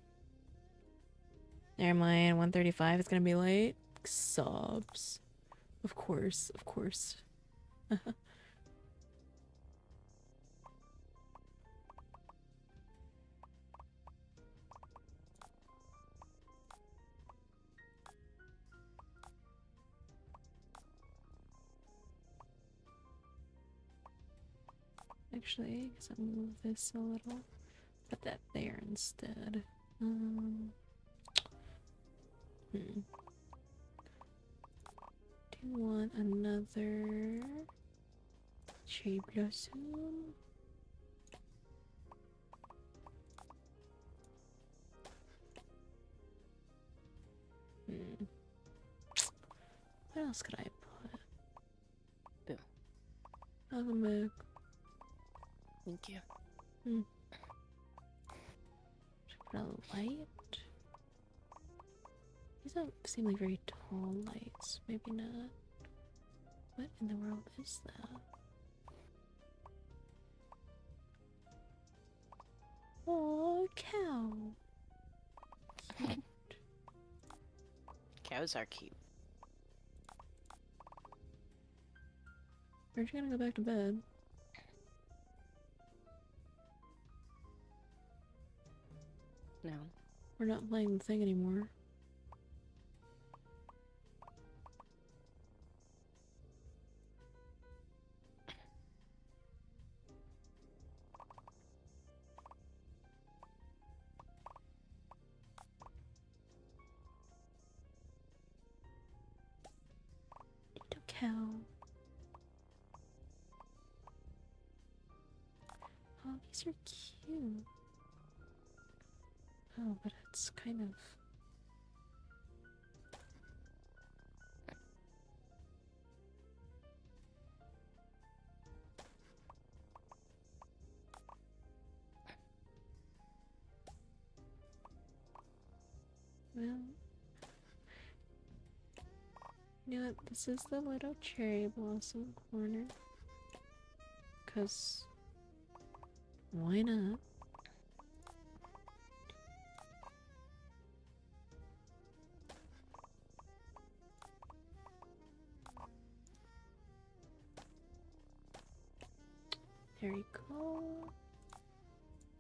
Never mind, 1:35 is gonna be late. Sobs. Of course, of course. Actually, I guess I'll move this a little. Put that there instead. Do you want another cherry blossom? What else could I put? Boo. Welcome back. Thank you. Should I put a light? These don't seem like very tall lights. Maybe not. What in the world is that? Oh, cow. Cute. Cows are cute. Aren't you gonna go back to bed? No. We're not playing the thing anymore. Little cow. Oh, these are cute. Oh, but it's kind of... Well... You know what? This is the little cherry blossom corner. 'Cause... why not? There you go.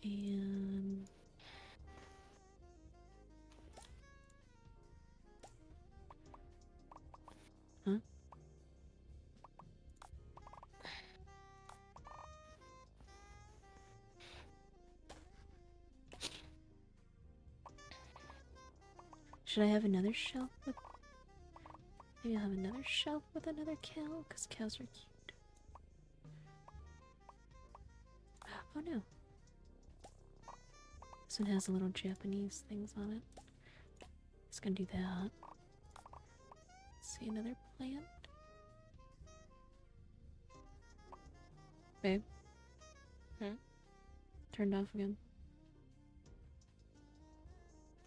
And... Huh? Should I have another shelf with... Maybe I'll have another shelf with another cow? Because cows are cute. Oh no. This one has a little Japanese things on it. Just gonna do that. See another plant? Babe? Hmm? Turned off again.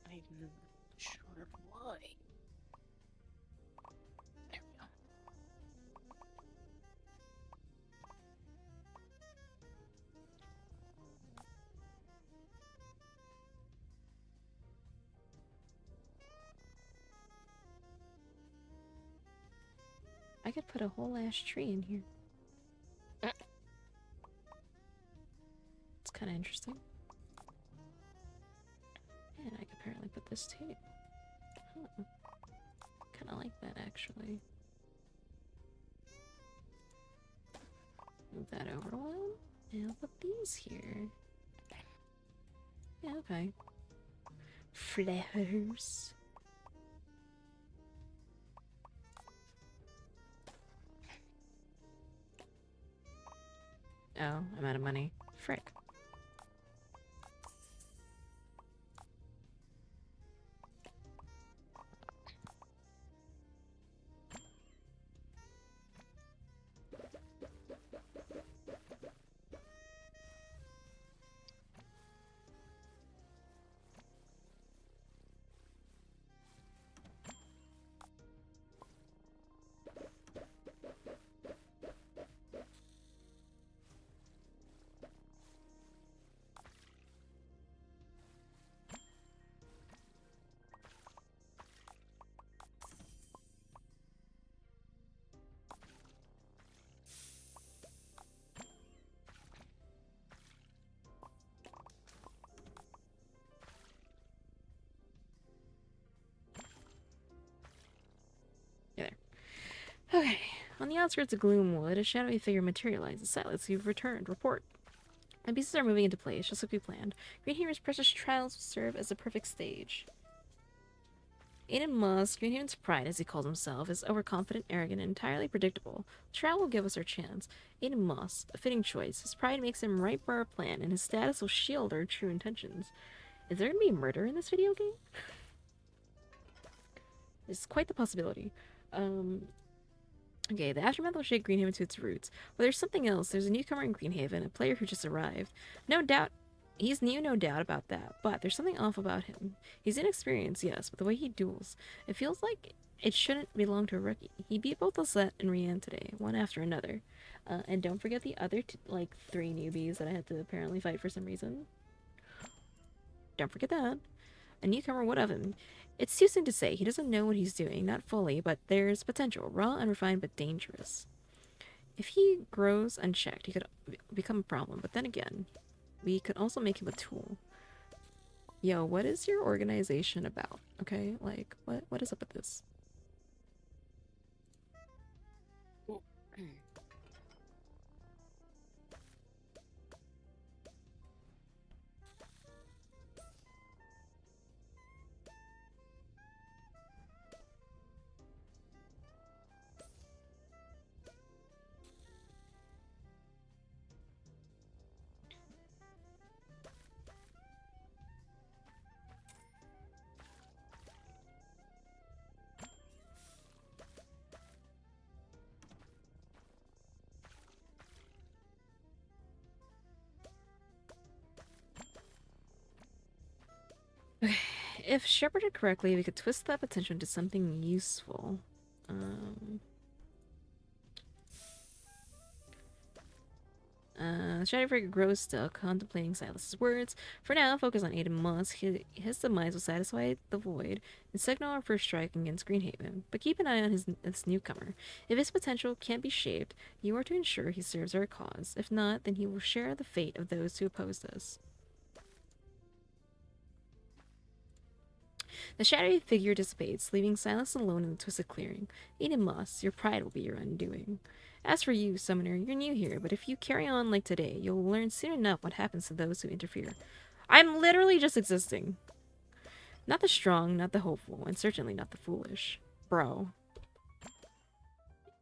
I'm sure why. There we go. I could put a whole ass tree in here. It's kind of interesting. And I could apparently put this too. Huh. Kind of like that actually. Move that over one. And I'll put these here. Yeah, okay. Flowers. Oh, I'm out of money. Frick. Okay. On the outskirts of Gloomwood, a shadowy figure materializes. Silence, you've returned. Report. The pieces are moving into place, just like we planned. Greenhaven's precious trials will serve as a perfect stage. Aiden Moss, Greenhaven's pride, as he calls himself, is overconfident, arrogant, and entirely predictable. The trial will give us our chance. Aiden Moss, a fitting choice. His pride makes him right for our plan, and his status will shield our true intentions. Is there gonna be murder in this video game? It's quite the possibility. Okay, the aftermath will shake Greenhaven to its roots. But there's something else. There's a newcomer in Greenhaven, a player who just arrived. No doubt, he's new, no doubt about that. But there's something off about him. He's inexperienced, yes, but the way he duels, it feels like it shouldn't belong to a rookie. He beat both Lisette and Rianne today, one after another. And don't forget the other, like, 3 newbies that I had to apparently fight for some reason. Don't forget that. A newcomer, what of him? It's too soon to say. He doesn't know what he's doing, not fully, but there's potential. Raw, unrefined, but dangerous. If he grows unchecked, he could become a problem. But then again, we could also make him a tool. Yo, what is your organization about? Okay, like, what is up with this? If shepherded correctly, we could twist that potential into something useful. Shadow Figure grows still, contemplating Silas's words. For now, focus on Aiden Moss. His demise will satisfy the void and signal our first strike against Greenhaven. But keep an eye on this newcomer. If his potential can't be shaped, you are to ensure he serves our cause. If not, then he will share the fate of those who opposed us. The shadowy figure dissipates, leaving Silas alone in the twisted clearing. Aiden Moss, your pride will be your undoing. As for you, Summoner, you're new here, but if you carry on like today, you'll learn soon enough what happens to those who interfere. I'm literally just existing. Not the strong, not the hopeful, and certainly not the foolish. Bro.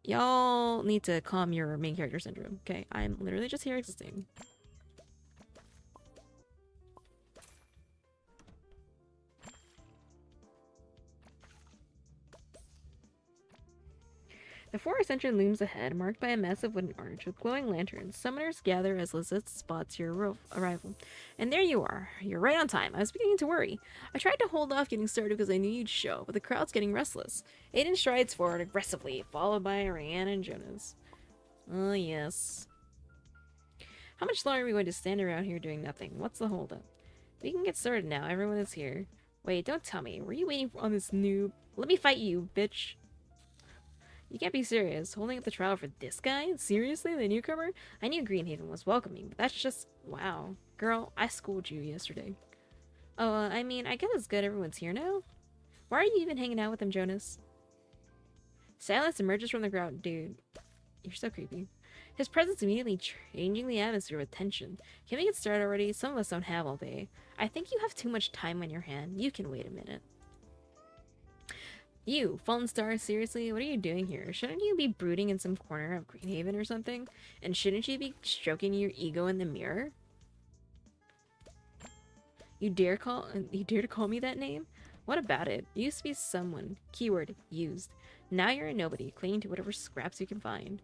Y'all need to calm your main character syndrome, okay? I'm literally just here existing. The forest entrance looms ahead, marked by a massive wooden arch with glowing lanterns. Summoners gather as Lizette spots your arrival. And there you are. You're right on time. I was beginning to worry. I tried to hold off getting started because I knew you'd show, but the crowd's getting restless. Aiden strides forward aggressively, followed by Ryan and Jonas. Oh, yes. How much longer are we going to stand around here doing nothing? What's the holdup? We can get started now. Everyone is here. Wait, don't tell me. Were you waiting on this noob? Let me fight you, bitch. You can't be serious. Holding up the trial for this guy? Seriously, the newcomer? I knew Greenhaven was welcoming, but that's just... wow. Girl, I schooled you yesterday. Oh, I mean, I guess it's good everyone's here now. Why are you even hanging out with him, Jonas? Silence emerges from the crowd. Dude, you're so creepy. His presence immediately changing the atmosphere with tension. Can we get started already? Some of us don't have all day. I think you have too much time on your hand. You can wait a minute. You, Fallen Star, seriously? What are you doing here? Shouldn't you be brooding in some corner of Greenhaven or something? And shouldn't you be stroking your ego in the mirror? You dare to call me that name? What about it? You used to be someone. Keyword, used. Now you're a nobody, clinging to whatever scraps you can find.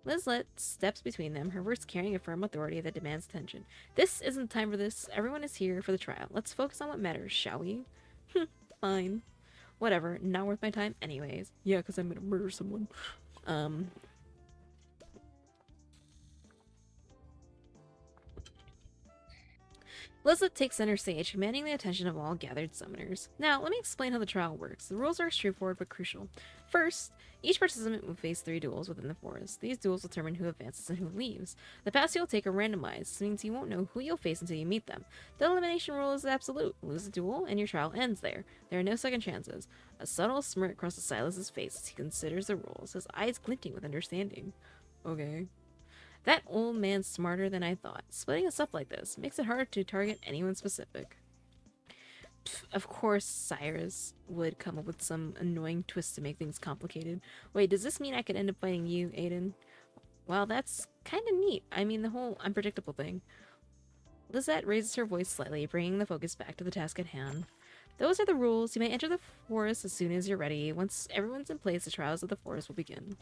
Lizette steps between them, her words carrying a firm authority that demands attention. This isn't time for this. Everyone is here for the trial. Let's focus on what matters, shall we? Fine. Whatever, not worth my time anyways. Yeah, because I'm gonna murder someone. Lizette takes center stage, commanding the attention of all gathered summoners. Now, let me explain how the trial works. The rules are straightforward but crucial. First, each participant will face 3 duels within the forest. These duels determine who advances and who leaves. The paths you'll take are randomized. This means you won't know who you'll face until you meet them. The elimination rule is absolute. Lose a duel, and your trial ends there. There are no second chances. A subtle smirk crosses Silas's face as he considers the rules, his eyes glinting with understanding. Okay. That old man's smarter than I thought. Splitting us up like this makes it hard to target anyone specific. Pff, of course, Cyrus would come up with some annoying twist to make things complicated. Wait, does this mean I could end up fighting you, Aiden? Well, that's kind of neat. I mean, the whole unpredictable thing. Lizette raises her voice slightly, bringing the focus back to the task at hand. Those are the rules. You may enter the forest as soon as you're ready. Once everyone's in place, the trials of the forest will begin.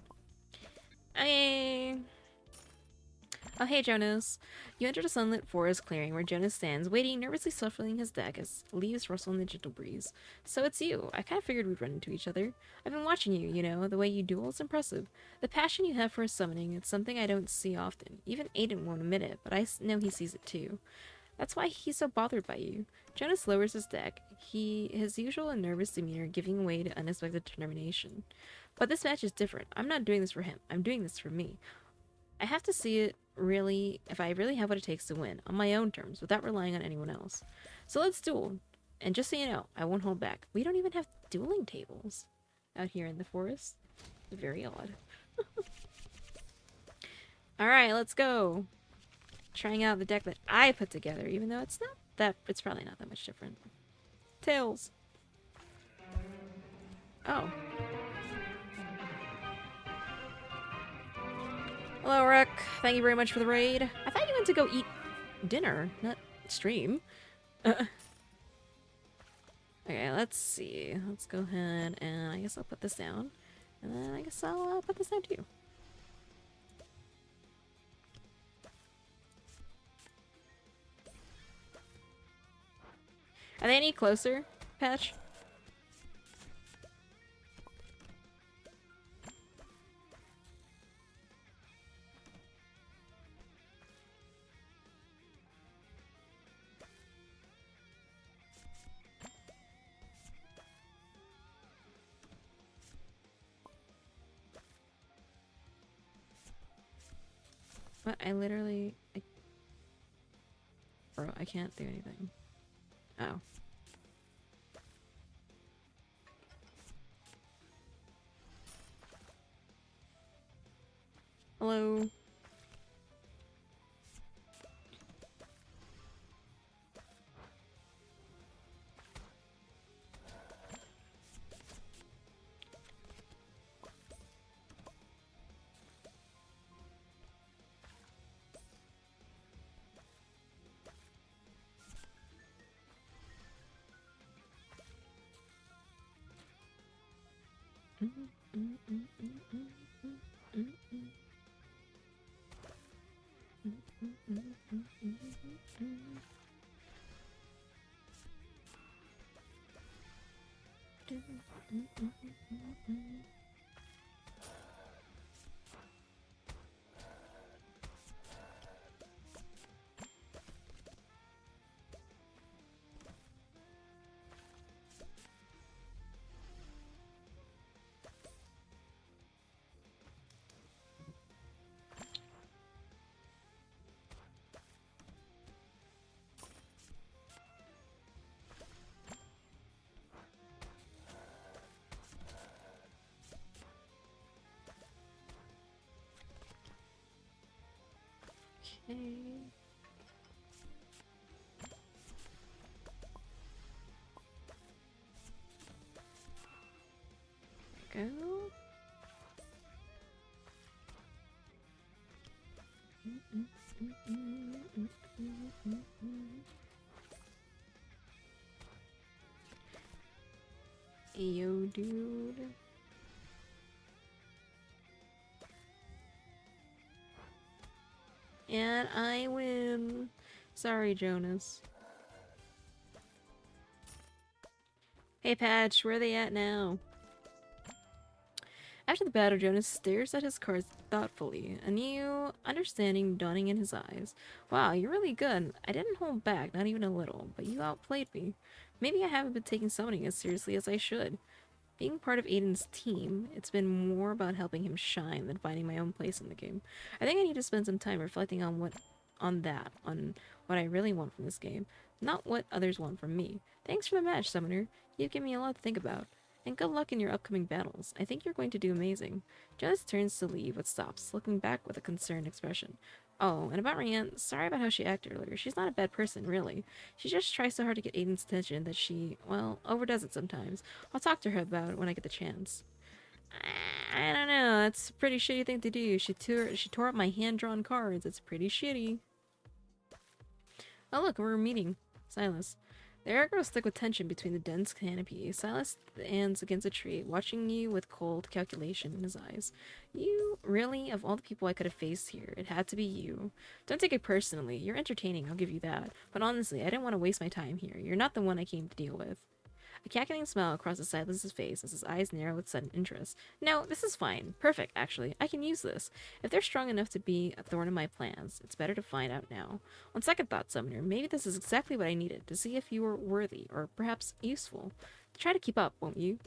Oh, hey, Jonas. You enter the sunlit forest clearing where Jonas stands, waiting, nervously shuffling his deck as leaves rustle in the gentle breeze. So it's you. I kind of figured we'd run into each other. I've been watching you, you know, the way you duel is impressive. The passion you have for summoning, it's something I don't see often. Even Aiden won't admit it, but I know he sees it too. That's why he's so bothered by you. Jonas lowers his deck, his usual and nervous demeanor giving way to unexpected determination. But this match is different. I'm not doing this for him. I'm doing this for me. I have to see it really, if I really have what it takes to win, on my own terms, without relying on anyone else. So let's duel. And just so you know, I won't hold back. We don't even have dueling tables out here in the forest. Very odd. Alright, let's go. Trying out the deck that I put together, even though it's probably not that much different. Tails. Oh. Hello, Rick. Thank you very much for the raid. I thought you went to go eat dinner, not stream. Okay, let's see. Let's go ahead and I guess I'll put this down. And then I guess I'll put this down too. Are they any closer, Patch? What? Bro, I can't do anything. Oh. Hello. Okay. Go. Yo, dude. And I win. Sorry, Jonas. Hey, Patch, where are they at now? After the battle, Jonas stares at his cards thoughtfully, a new understanding dawning in his eyes. Wow, you're really good. I didn't hold back, not even a little, but you outplayed me. Maybe I haven't been taking summoning as seriously as I should. Being part of Aiden's team, it's been more about helping him shine than finding my own place in the game. I think I need to spend some time reflecting on on what I really want from this game, not what others want from me. Thanks for the match, Summoner. You've given me a lot to think about. And good luck in your upcoming battles. I think you're going to do amazing. Jonas turns to leave, but stops, looking back with a concerned expression. Oh, and about Rianne, sorry about how she acted earlier. She's not a bad person, really. She just tries so hard to get Aiden's attention that she, well, overdoes it sometimes. I'll talk to her about it when I get the chance. I don't know. That's a pretty shitty thing to do. She tore up my hand-drawn cards. It's pretty shitty. Oh look, we're meeting. Silas. The air grows thick with tension between the dense canopy. Silas stands against a tree, watching you with cold calculation in his eyes. You, really? Of all the people I could have faced here, it had to be you. Don't take it personally. You're entertaining, I'll give you that. But honestly, I didn't want to waste my time here. You're not the one I came to deal with. A cackling smile crosses Silas's face as his eyes narrow with sudden interest. No, this is fine. Perfect, actually. I can use this. If they're strong enough to be a thorn in my plans, it's better to find out now. On second thought, Summoner, maybe this is exactly what I needed, to see if you were worthy, or perhaps useful. Try to keep up, won't you?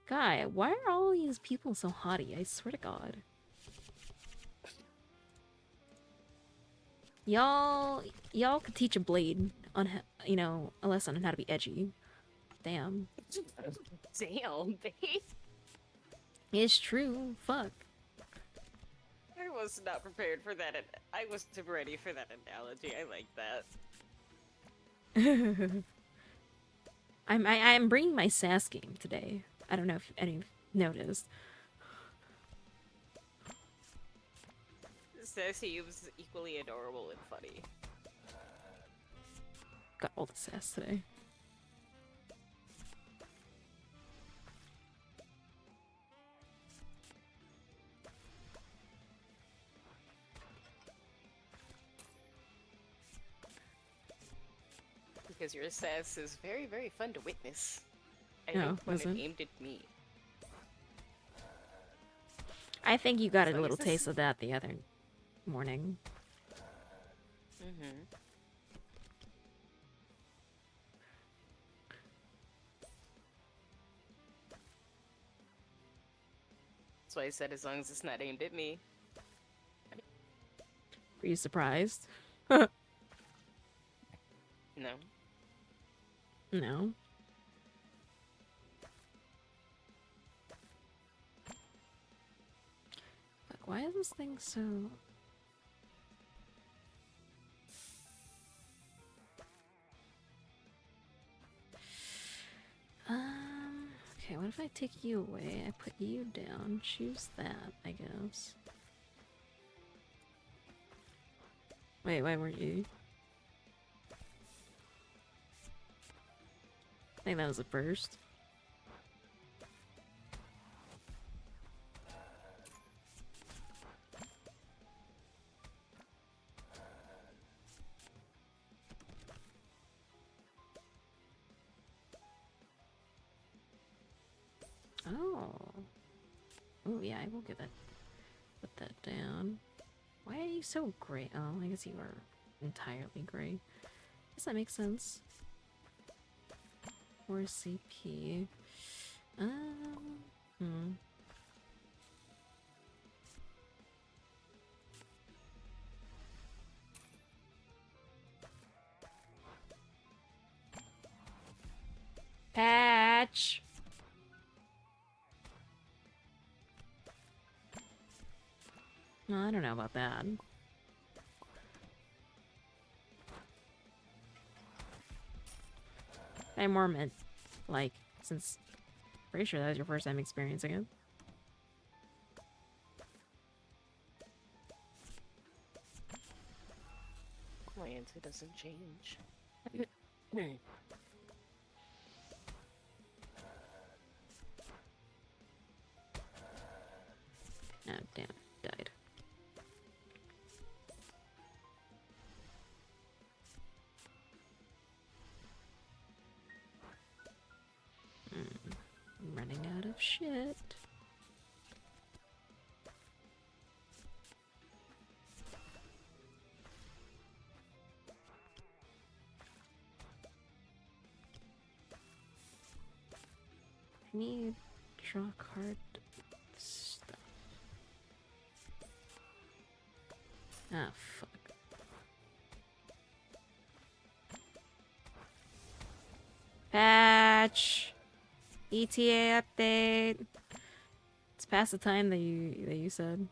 Guy, why are all these people so haughty? I swear to God. Y'all could teach a blade on, a lesson on how to be edgy. Damn. Damn, babe. It's true. Fuck. I was not prepared for that. I wasn't ready for that analogy. I like that. I'm bringing my sass game today. I don't know if any of you noticed. Sassy was equally adorable and funny. Got all the sass today. Because your sass is very, very fun to witness. I Oh, think when was it it? aimed at me. I think you got As a long little as this- taste of that the other morning. Mm-hmm. That's why I said as long as it's not aimed at me. Were you surprised? No. No. Fuck, why is this thing so... Okay, what if I take you away? I put you down. Choose that, I guess. Wait, why weren't you? I think that was the first. Oh yeah, I will give that. Put that down. Why are you so gray? Oh, I guess you are entirely gray. Guess that makes sense. Or CP. Hmm. Patch! No, I don't know about that. I more meant, like, since pretty sure that was your first time experiencing it. My answer doesn't change. Oh, damn. Died. I'm running out of shit. I need draw card stuff. Ah, fuck. Patch! ETA update! It's past the time that you said.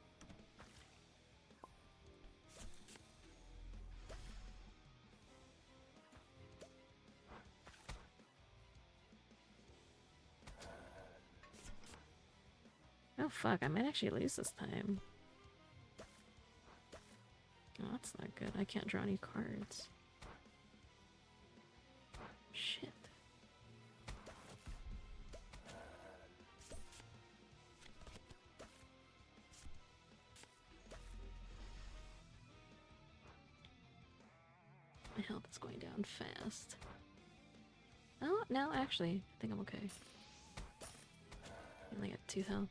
Oh fuck, I might actually lose this time. Oh, that's not good. I can't draw any cards. Shit. My health is going down fast. Oh, no, actually, I think I'm okay. I only got 2 health.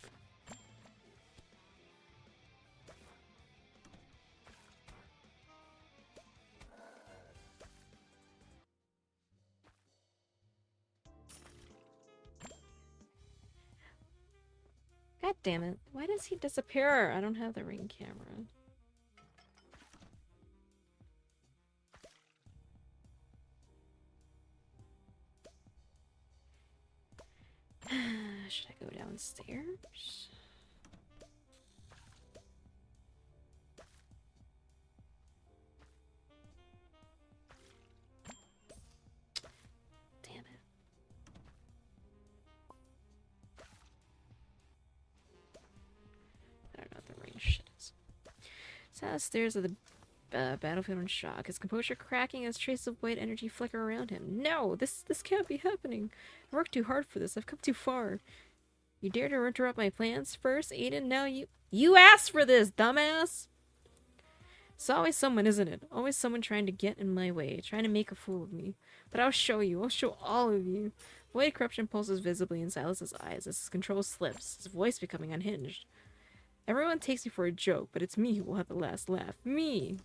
God damn it. Why does he disappear? I don't have the ring camera. Should I go downstairs? Damn it. I don't know what the ring shit is. Silas stares at the battlefield in shock, his composure cracking as traces of white energy flicker around him. No! This can't be happening! I worked too hard for this. I've come too far. You dare to interrupt my plans first, Aiden? Now you asked for this, dumbass! It's always someone, isn't it? Always someone trying to get in my way, trying to make a fool of me. But I'll show you. I'll show all of you. White corruption pulses visibly in Silas's eyes as his control slips, his voice becoming unhinged. Everyone takes me for a joke, but it's me who will have the last laugh. Me!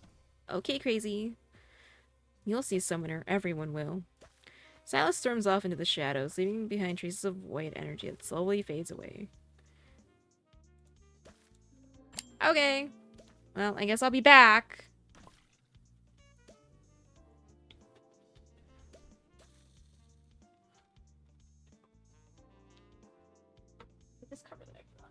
Okay, crazy. You'll see, Summoner. Everyone will. Silas storms off into the shadows, leaving behind traces of white energy that slowly fades away. Okay. Well, I guess I'll be back. This cover that I forgot.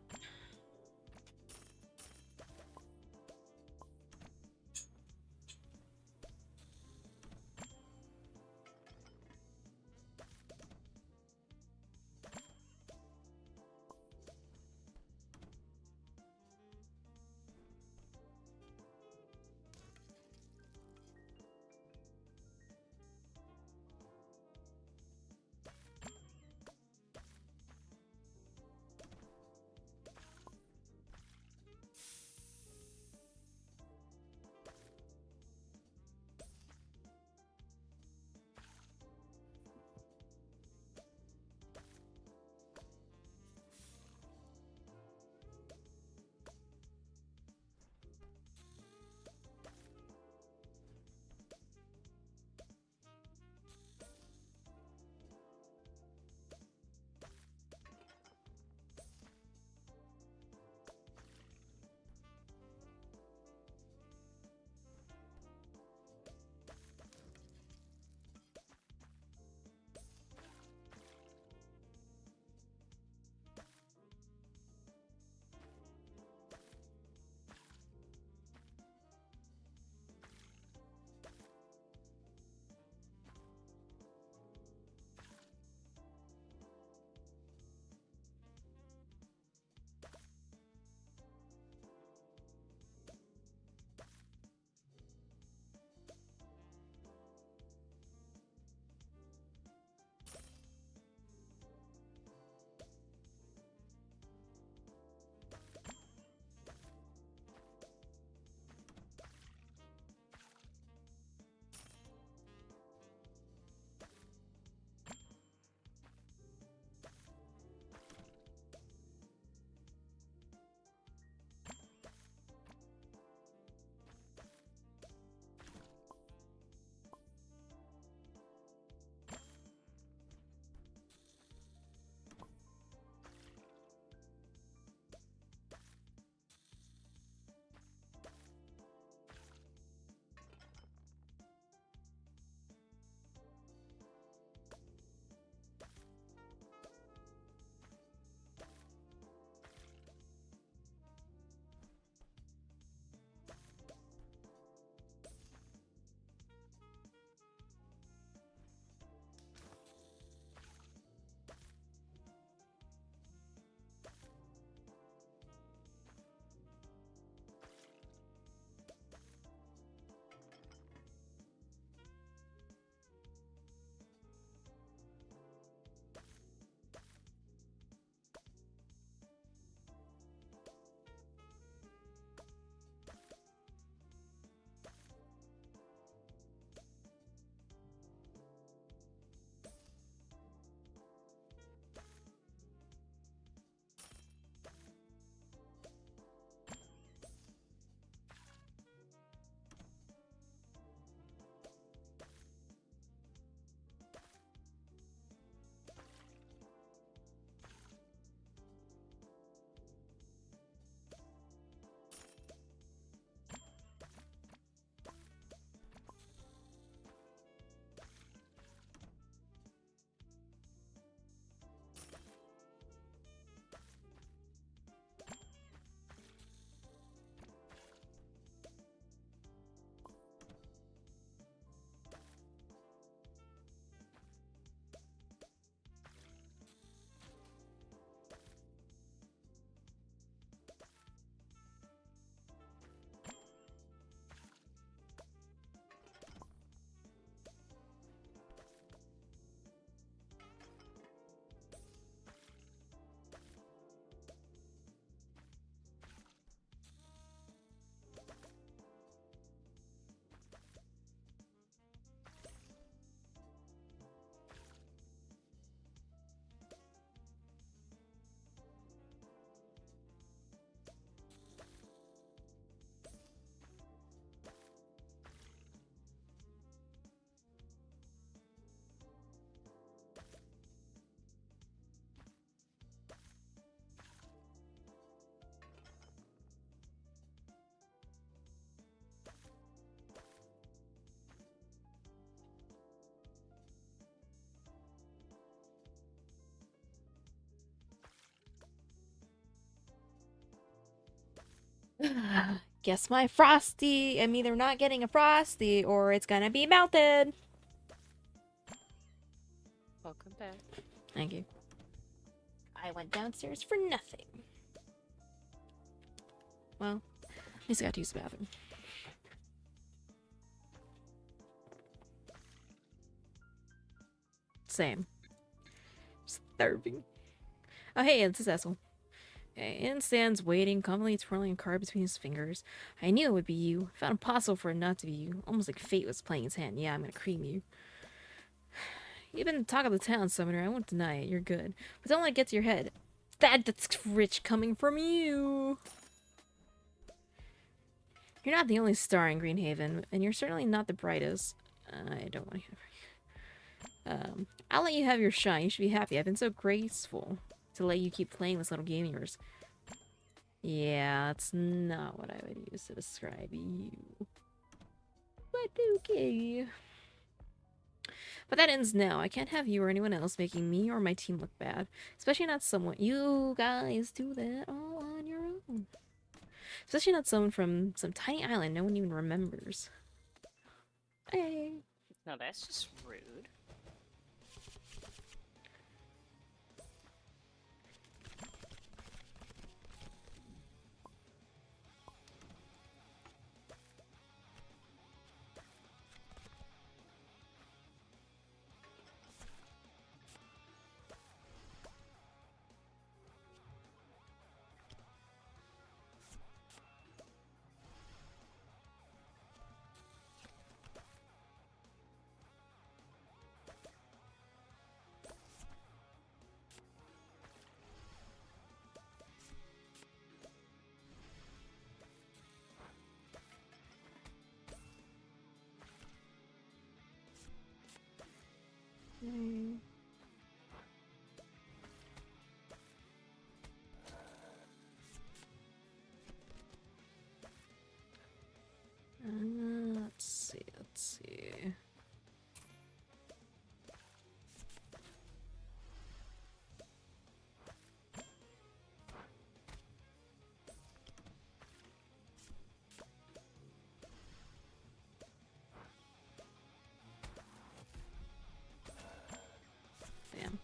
Guess my frosty. I'm either not getting a frosty or it's gonna be melted. Welcome back. Thank you. I went downstairs for nothing. Well, at least I got to use the bathroom. Same. Starving. Oh, hey, this is Cecil. Ian stands waiting, confidently twirling a card between his fingers. I knew it would be you. Found it impossible for it not to be you. Almost like fate was playing his hand. Yeah, I'm gonna cream you. You've been the talk of the town, Summoner. I won't deny it. You're good. But don't let it get to your head. That's rich coming from you. You're not the only star in Greenhaven, and you're certainly not the brightest. I don't want to hear. I'll let you have your shine. You should be happy. I've been so graceful to let you keep playing this little game of yours. Yeah, that's not what I would use to describe you. But okay. But that ends now. I can't have you or anyone else making me or my team look bad. Especially not someone. You guys do that all on your own. Especially not someone from some tiny island no one even remembers. Hey. No, that's just rude. Let's see, let's see. Damn.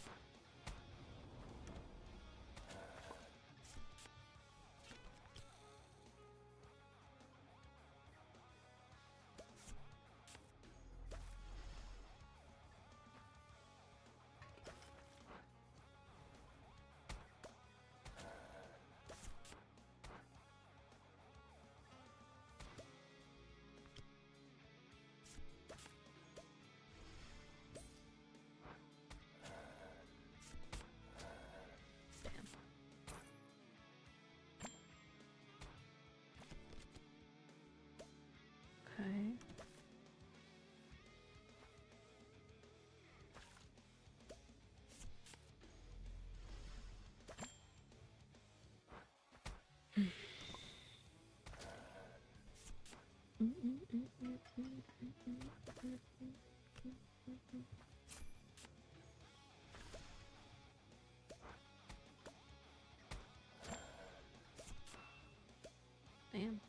Okay. Damn.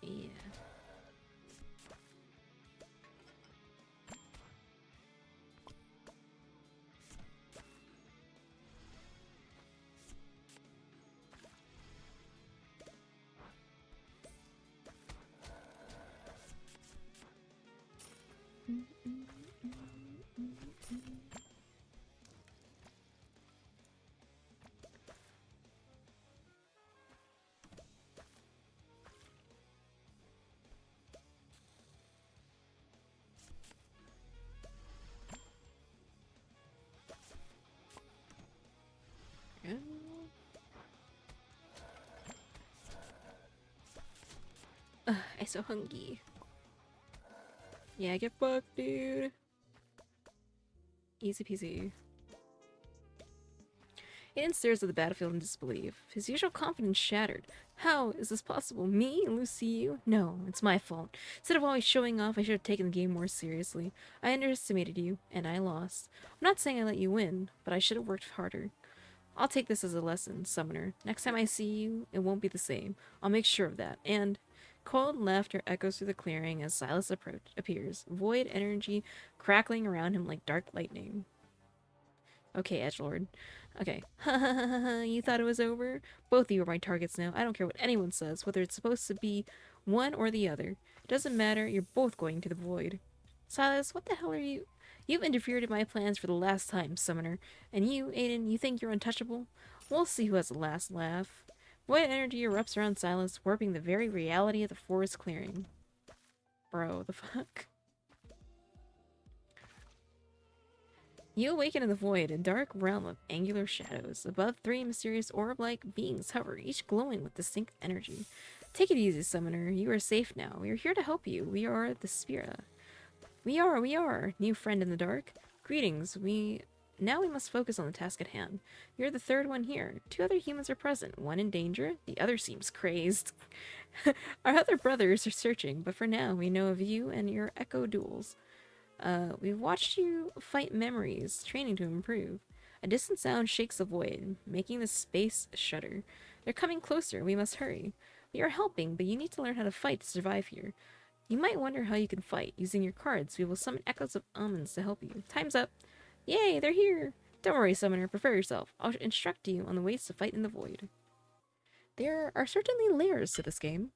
Yeah. Yeah. I'm so hungry. Yeah, get fucked, dude. Easy peasy. Aiden stares at the battlefield in disbelief, his usual confidence shattered. How is this possible? Me lose to you? No, it's my fault. Instead of always showing off, I should have taken the game more seriously. I underestimated you, and I lost. I'm not saying I let you win, but I should have worked harder. I'll take this as a lesson, Summoner. Next time I see you, it won't be the same. I'll make sure of that. And cold laughter echoes through the clearing as Silas appears, void energy crackling around him like dark lightning. Okay, Edgelord. Okay. You thought it was over? Both of you are my targets now. I don't care what anyone says, whether it's supposed to be one or the other. It doesn't matter, you're both going to the void. Silas, what the hell are you? You've interfered in my plans for the last time, Summoner. And you, Aiden, you think you're untouchable? We'll see who has the last laugh. Void energy erupts around Silas, warping the very reality of the forest clearing. Bro, the fuck? You awaken in the void, a dark realm of angular shadows. Above, three mysterious orb-like beings hover, each glowing with distinct energy. Take it easy, Summoner. You are safe now. We are here to help you. We are the Spira. We are, new friend in the dark. Greetings. Now we must focus on the task at hand. You're the third one here. Two other humans are present, one in danger, the other seems crazed. Our other brothers are searching, but for now we know of you and your echo duels. We've watched you fight memories, training to improve. A distant sound shakes the void, making the space shudder. They're coming closer, we must hurry. We are helping, but you need to learn how to fight to survive here. You might wonder how you can fight. Using your cards, we will summon echoes of omens to help you. Time's up. Yay, they're here! Don't worry, Summoner, prepare yourself. I'll instruct you on the ways to fight in the void. There are certainly layers to this game.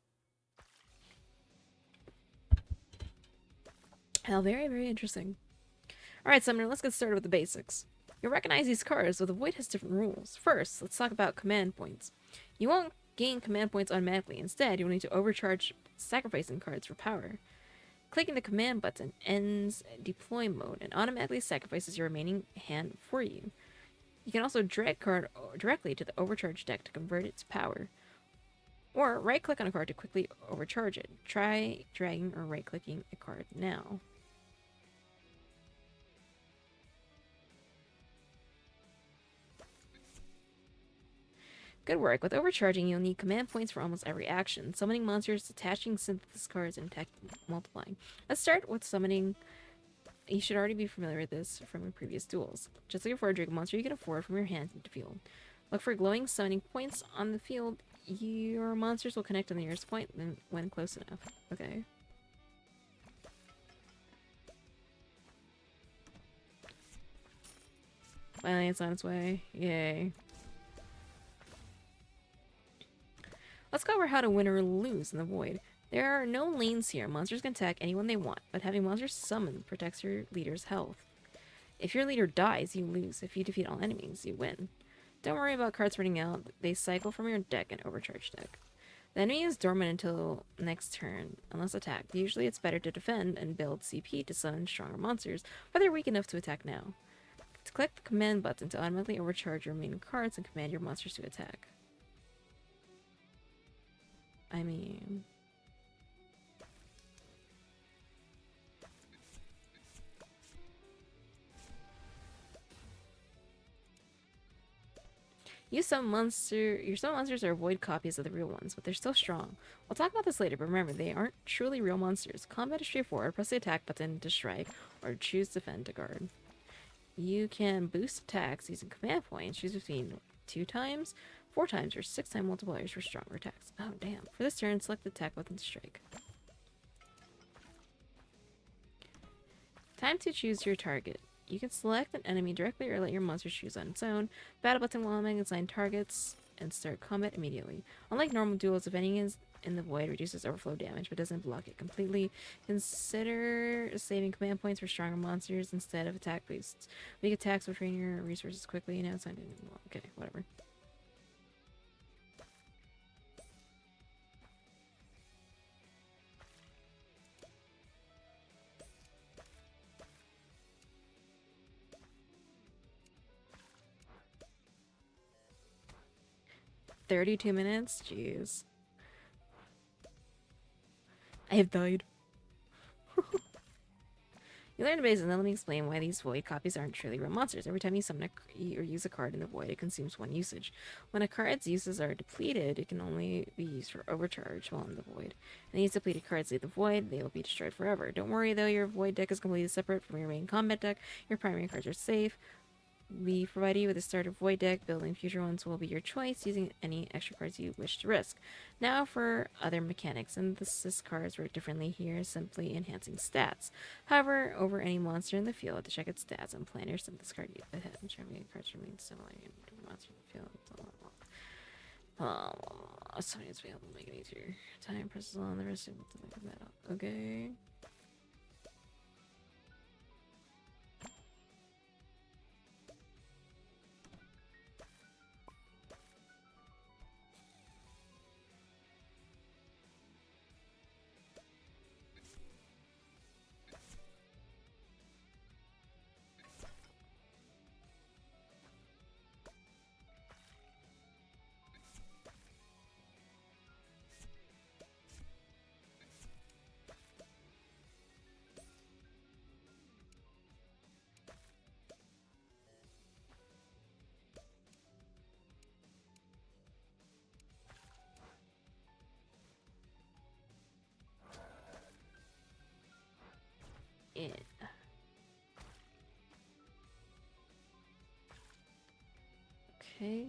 How very, very interesting. Alright, Summoner, let's get started with the basics. You'll recognize these cards, though the void has different rules. First, let's talk about command points. You won't gain command points automatically. Instead, you'll need to overcharge sacrificing cards for power. Clicking the command button ends deploy mode and automatically sacrifices your remaining hand for you. You can also drag a card directly to the overcharged deck to convert it to power. Or right-click on a card to quickly overcharge it. Try dragging or right-clicking a card now. Good work. With overcharging, you'll need command points for almost every action. Summoning monsters, attaching synthesis cards, and multiplying. Let's start with summoning. You should already be familiar with this from your previous duels. Just like a 4 Drake monster, you can afford from your hand into the field. Look for glowing summoning points on the field. Your monsters will connect to the nearest point when close enough. Okay. Finally, it's on its way. Yay. Let's go over how to win or lose in the void. There are no lanes here. Monsters can attack anyone they want, but having monsters summoned protects your leader's health. If your leader dies, you lose. If you defeat all enemies, you win. Don't worry about cards running out. They cycle from your deck and overcharge deck. The enemy is dormant until next turn, unless attacked. Usually it's better to defend and build CP to summon stronger monsters, but they're weak enough to attack now. To click the command button to automatically overcharge your remaining cards and command your monsters to attack. I mean... Your summon monsters are void copies of the real ones, but they're still strong. We'll talk about this later, but remember, they aren't truly real monsters. Combat is straightforward. Press the attack button to strike, or choose defend to guard. You can boost attacks using command points. Choose between 2 times, 4 times, or 6 times multipliers for stronger attacks. Oh, damn. For this turn, select the attack button to strike. Time to choose your target. You can select an enemy directly or let your monster choose on its own. Battle button will assign targets and start combat immediately. Unlike normal duels, if any is in the void, reduces overflow damage but doesn't block it completely. Consider saving command points for stronger monsters instead of attack boosts. Weak attacks will drain your resources quickly. Now it's not okay, whatever. "32 minutes? Jeez. I have died. You learn the basics, now let me explain why these void copies aren't truly real monsters. Every time you summon or use a card in the void, it consumes 1 usage. When a card's uses are depleted, it can only be used for overcharge while in the void. And these depleted cards leave the void, they will be destroyed forever. Don't worry though, your void deck is completely separate from your main combat deck. Your primary cards are safe. We provide you with a starter void deck. Building future ones will be your choice, using any extra cards you wish to risk. Now for other mechanics, and this cards work differently here, simply enhancing stats. However, over any monster in the field, to check its stats on planners, some discard you the head. Ensuring cards remain similar to monster in the field. So needs to be able to make it easier. Time presses on the rest of the metal. Okay. Yeah. Okay.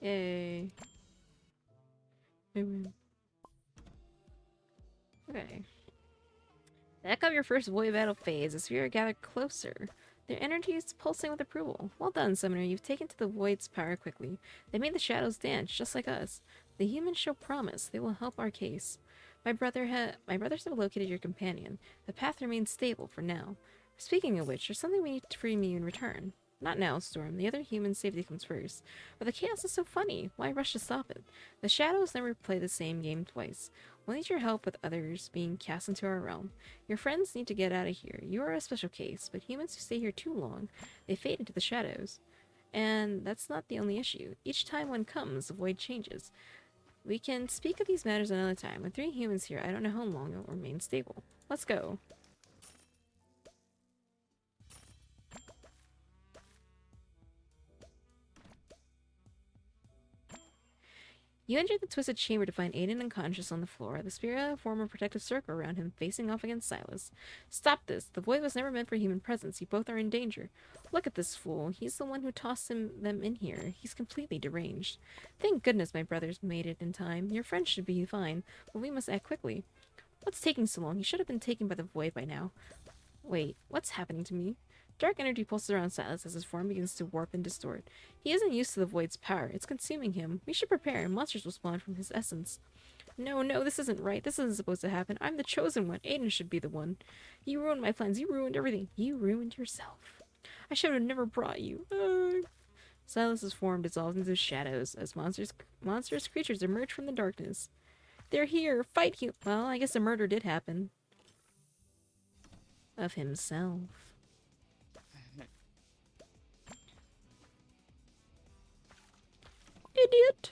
Yay. Okay. Back up your first void battle phase as we are gathered closer. Their energy is pulsing with approval. Well done, Summoner. You've taken to the void's power quickly. They made the shadows dance, just like us. The humans show promise. They will help our case. My brothers have located your companion. The path remains stable for now. Speaking of which, there's something we need to free me in return. Not now, Storm. The other human's safety comes first. But the chaos is so funny. Why rush to stop it? The shadows never play the same game twice. We'll need your help with others being cast into our realm. Your friends need to get out of here. You are a special case, but humans who stay here too long, they fade into the shadows. And that's not the only issue. Each time one comes, the void changes. We can speak of these matters another time. With 3 humans here, I don't know how long it will remain stable. Let's go. You enter the twisted chamber to find Aiden unconscious on the floor. The spirit form a protective circle around him, facing off against Silas. Stop this! The void was never meant for human presence. You both are in danger. Look at this fool. He's the one who tossed them in here. He's completely deranged. Thank goodness my brothers made it in time. Your friend should be fine, but we must act quickly. What's taking so long? He should have been taken by the void by now. Wait, what's happening to me? Dark energy pulses around Silas as his form begins to warp and distort. He isn't used to the void's power. It's consuming him. We should prepare. Monsters will spawn from his essence. No, this isn't right. This isn't supposed to happen. I'm the chosen one. Aiden should be the one. You ruined my plans. You ruined everything. You ruined yourself. I should have never brought you. Silas's form dissolves into shadows as monstrous creatures emerge from the darkness. They're here. Fight you. Well, I guess a murder did happen. Of himself. Idiot.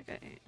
Okay.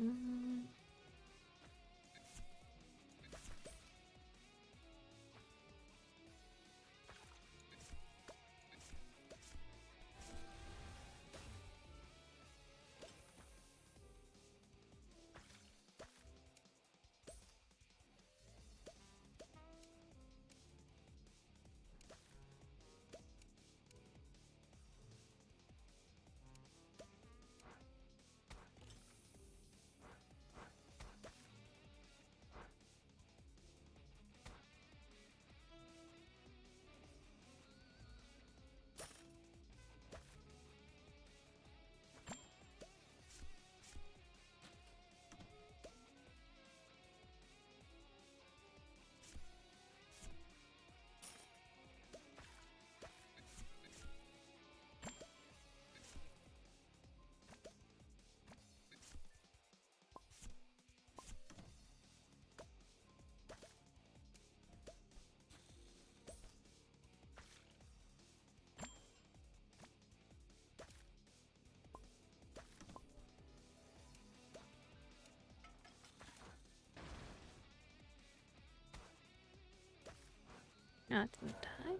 Not to die.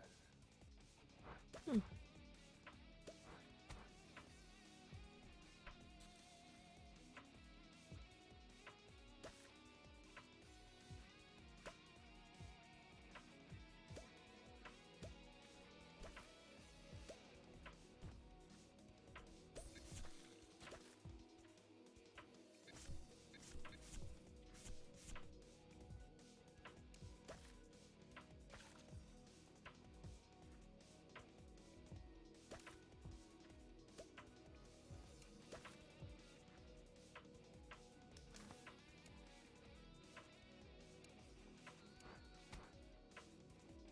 Hmm.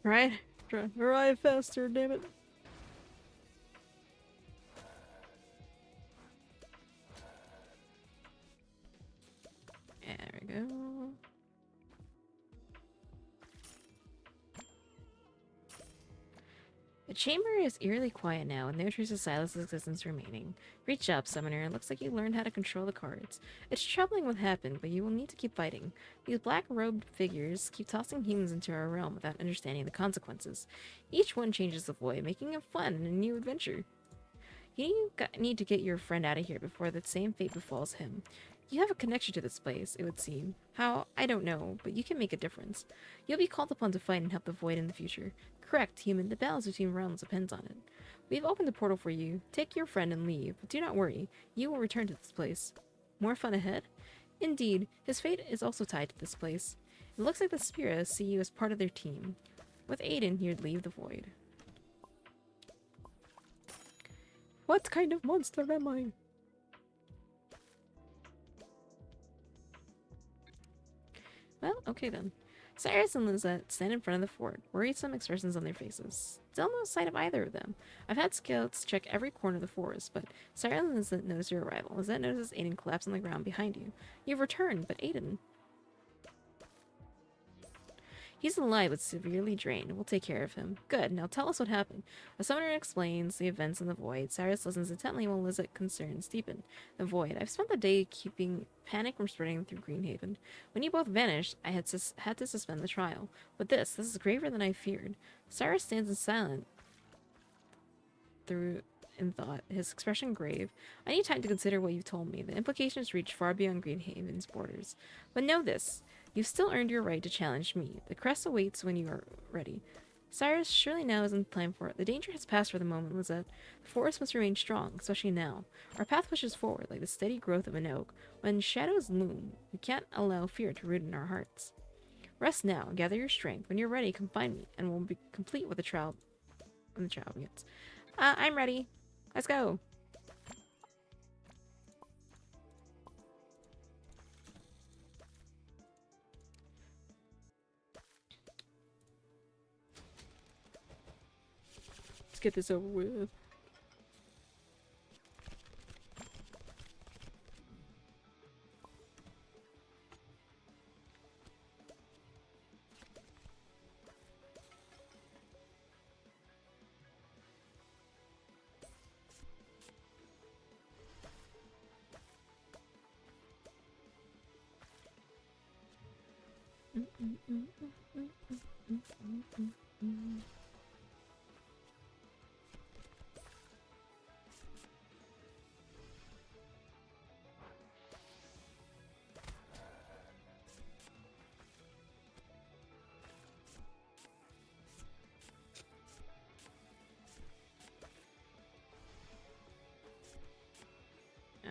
Right? Arrive faster, damn it. There we go. The chamber is eerily quiet now, and no trace of Silas' existence remaining. Great job, Summoner. It looks like you learned how to control the cards. It's troubling what happened, but you will need to keep fighting. These black-robed figures keep tossing humans into our realm without understanding the consequences. Each one changes the void, making it fun and a new adventure. You need to get your friend out of here before the same fate befalls him. You have a connection to this place, it would seem. How? I don't know, but you can make a difference. You'll be called upon to fight and help the Void in the future. Correct, human, the balance between realms depends on it. We've opened the portal for you. Take your friend and leave, but do not worry. You will return to this place. More fun ahead? Indeed, his fate is also tied to this place. It looks like the Spira see you as part of their team. With Aiden, you'd leave the Void. What kind of monster am I? Well, okay then. Cyrus and Lizette stand in front of the fort, worrisome expressions on their faces. Still no sight of either of them. I've had scouts check every corner of the forest, but Cyrus and Lizette notice your arrival. Lizette notices Aiden collapse on the ground behind you. You've returned, but Aiden... He's alive but severely drained. We'll take care of him. Good. Now tell us what happened. The summoner explains the events in the void. Cyrus listens intently while Lizette concerns deepen. The void. I've spent the day keeping panic from spreading through Greenhaven. When you both vanished, I had to suspend the trial. But this is graver than I feared. Cyrus stands in silence in thought, his expression grave. I need time to consider what you've told me. The implications reach far beyond Greenhaven's borders. But know this. You've still earned your right to challenge me. The crest awaits when you are ready. Cyrus, surely now isn't the time for it. The danger has passed for the moment, Lizette. The forest must remain strong, especially now. Our path pushes forward like the steady growth of an oak. When shadows loom, we can't allow fear to root in our hearts. Rest now, gather your strength. When you're ready, come find me, and we'll be complete with the trial. When the trial begins. I'm ready. Let's go. Let's get this over with. Oh.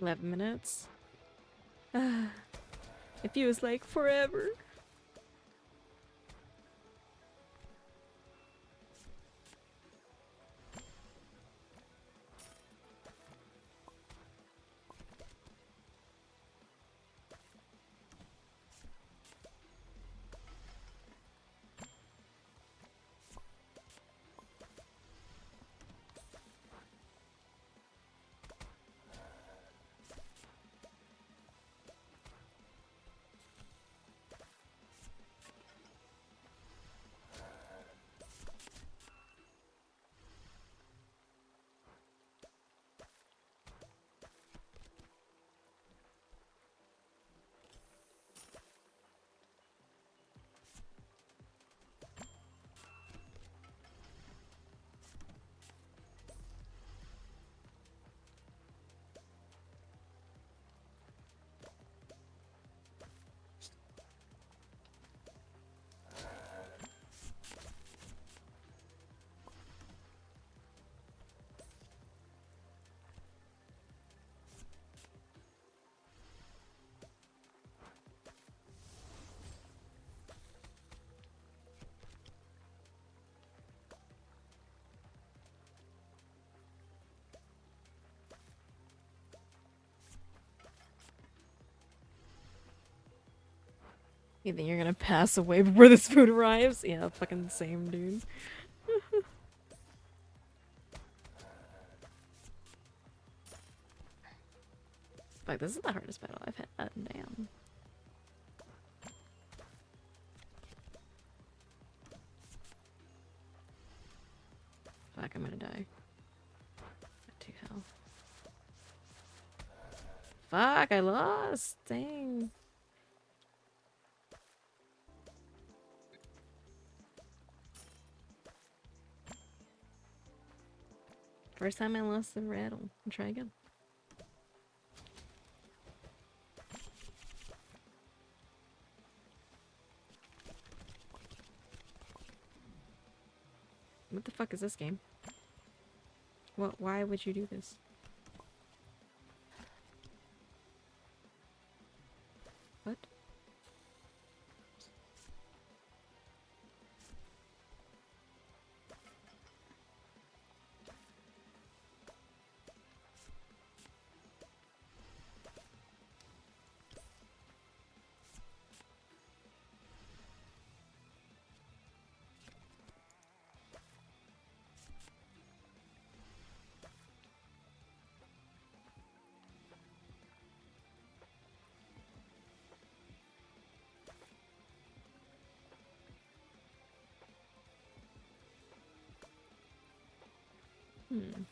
11 minutes. It feels like forever. You think you're gonna pass away before this food arrives? Yeah, fucking same, dude. Fuck, this is the hardest battle I've had. Damn. Fuck, I'm gonna die. Got 2 health. Fuck, I lost. Dang. First time I lost the rattle. I'll try again. What the fuck is this game? What? Why would you do this? What? Hmm.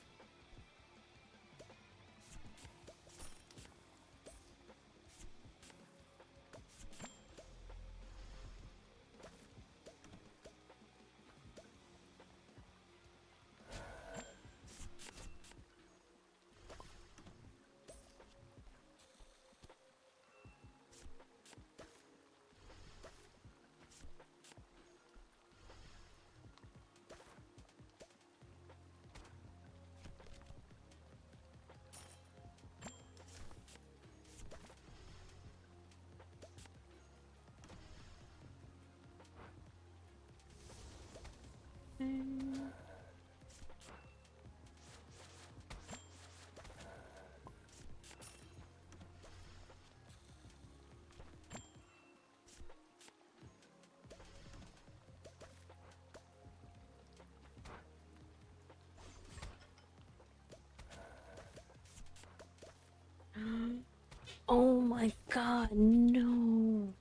Oh my god, no.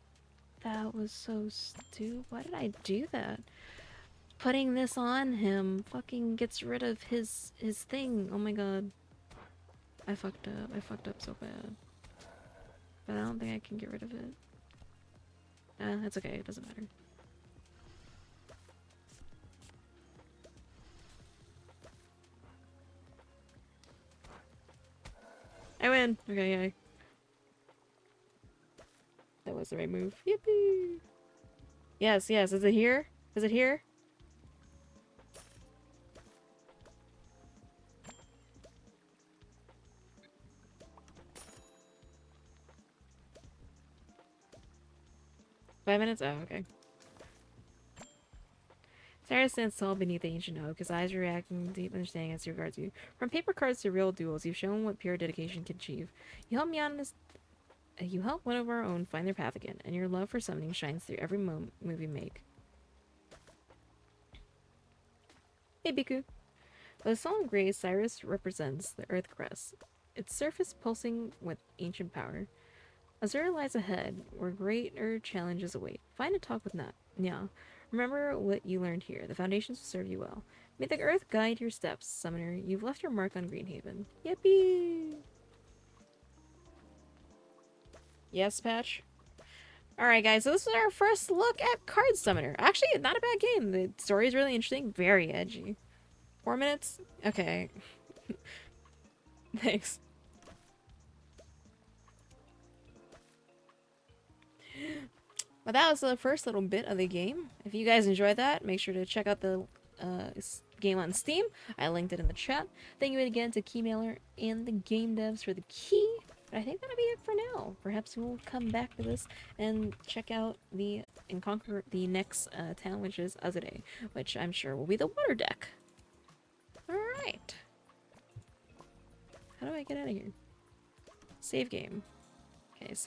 That was so stupid. Why did I do that? Putting this on him fucking gets rid of his thing. Oh my god. I fucked up. I fucked up so bad. But I don't think I can get rid of it. It's okay. It doesn't matter. I win! Okay, yay. That was the right move. Yippee! Yes, yes. Is it here? Is it here? 5 minutes? Oh, okay. Cyrus stands tall beneath the ancient oak, his eyes reacting with deep understanding as he regards you. From paper cards to real duels, you've shown what pure dedication can achieve. You help me out in this. You help one of our own find their path again, and your love for summoning shines through every move you make. Hey, Biku. With a solemn grace, Cyrus represents the Earth Crest, its surface pulsing with ancient power. Azura lies ahead, where greater challenges await. Find and talk with Nya. Remember what you learned here. The foundations will serve you well. May the earth guide your steps, Summoner. You've left your mark on Greenhaven. Yippee! Yes, Patch? Alright, guys, so this is our first look at Card Summoner. Actually, not a bad game. The story is really interesting. Very edgy. 4 minutes? Okay. Thanks. But that was the first little bit of the game. If you guys enjoyed that, make sure to check out the game on Steam. I linked it in the chat. Thank you again to Keymailer and the game devs for the key. But I think that'll be it for now. Perhaps we'll come back to this and check out and conquer the next town, which is Azure, which I'm sure will be the water deck. Alright. How do I get out of here? Save game. Okay, save.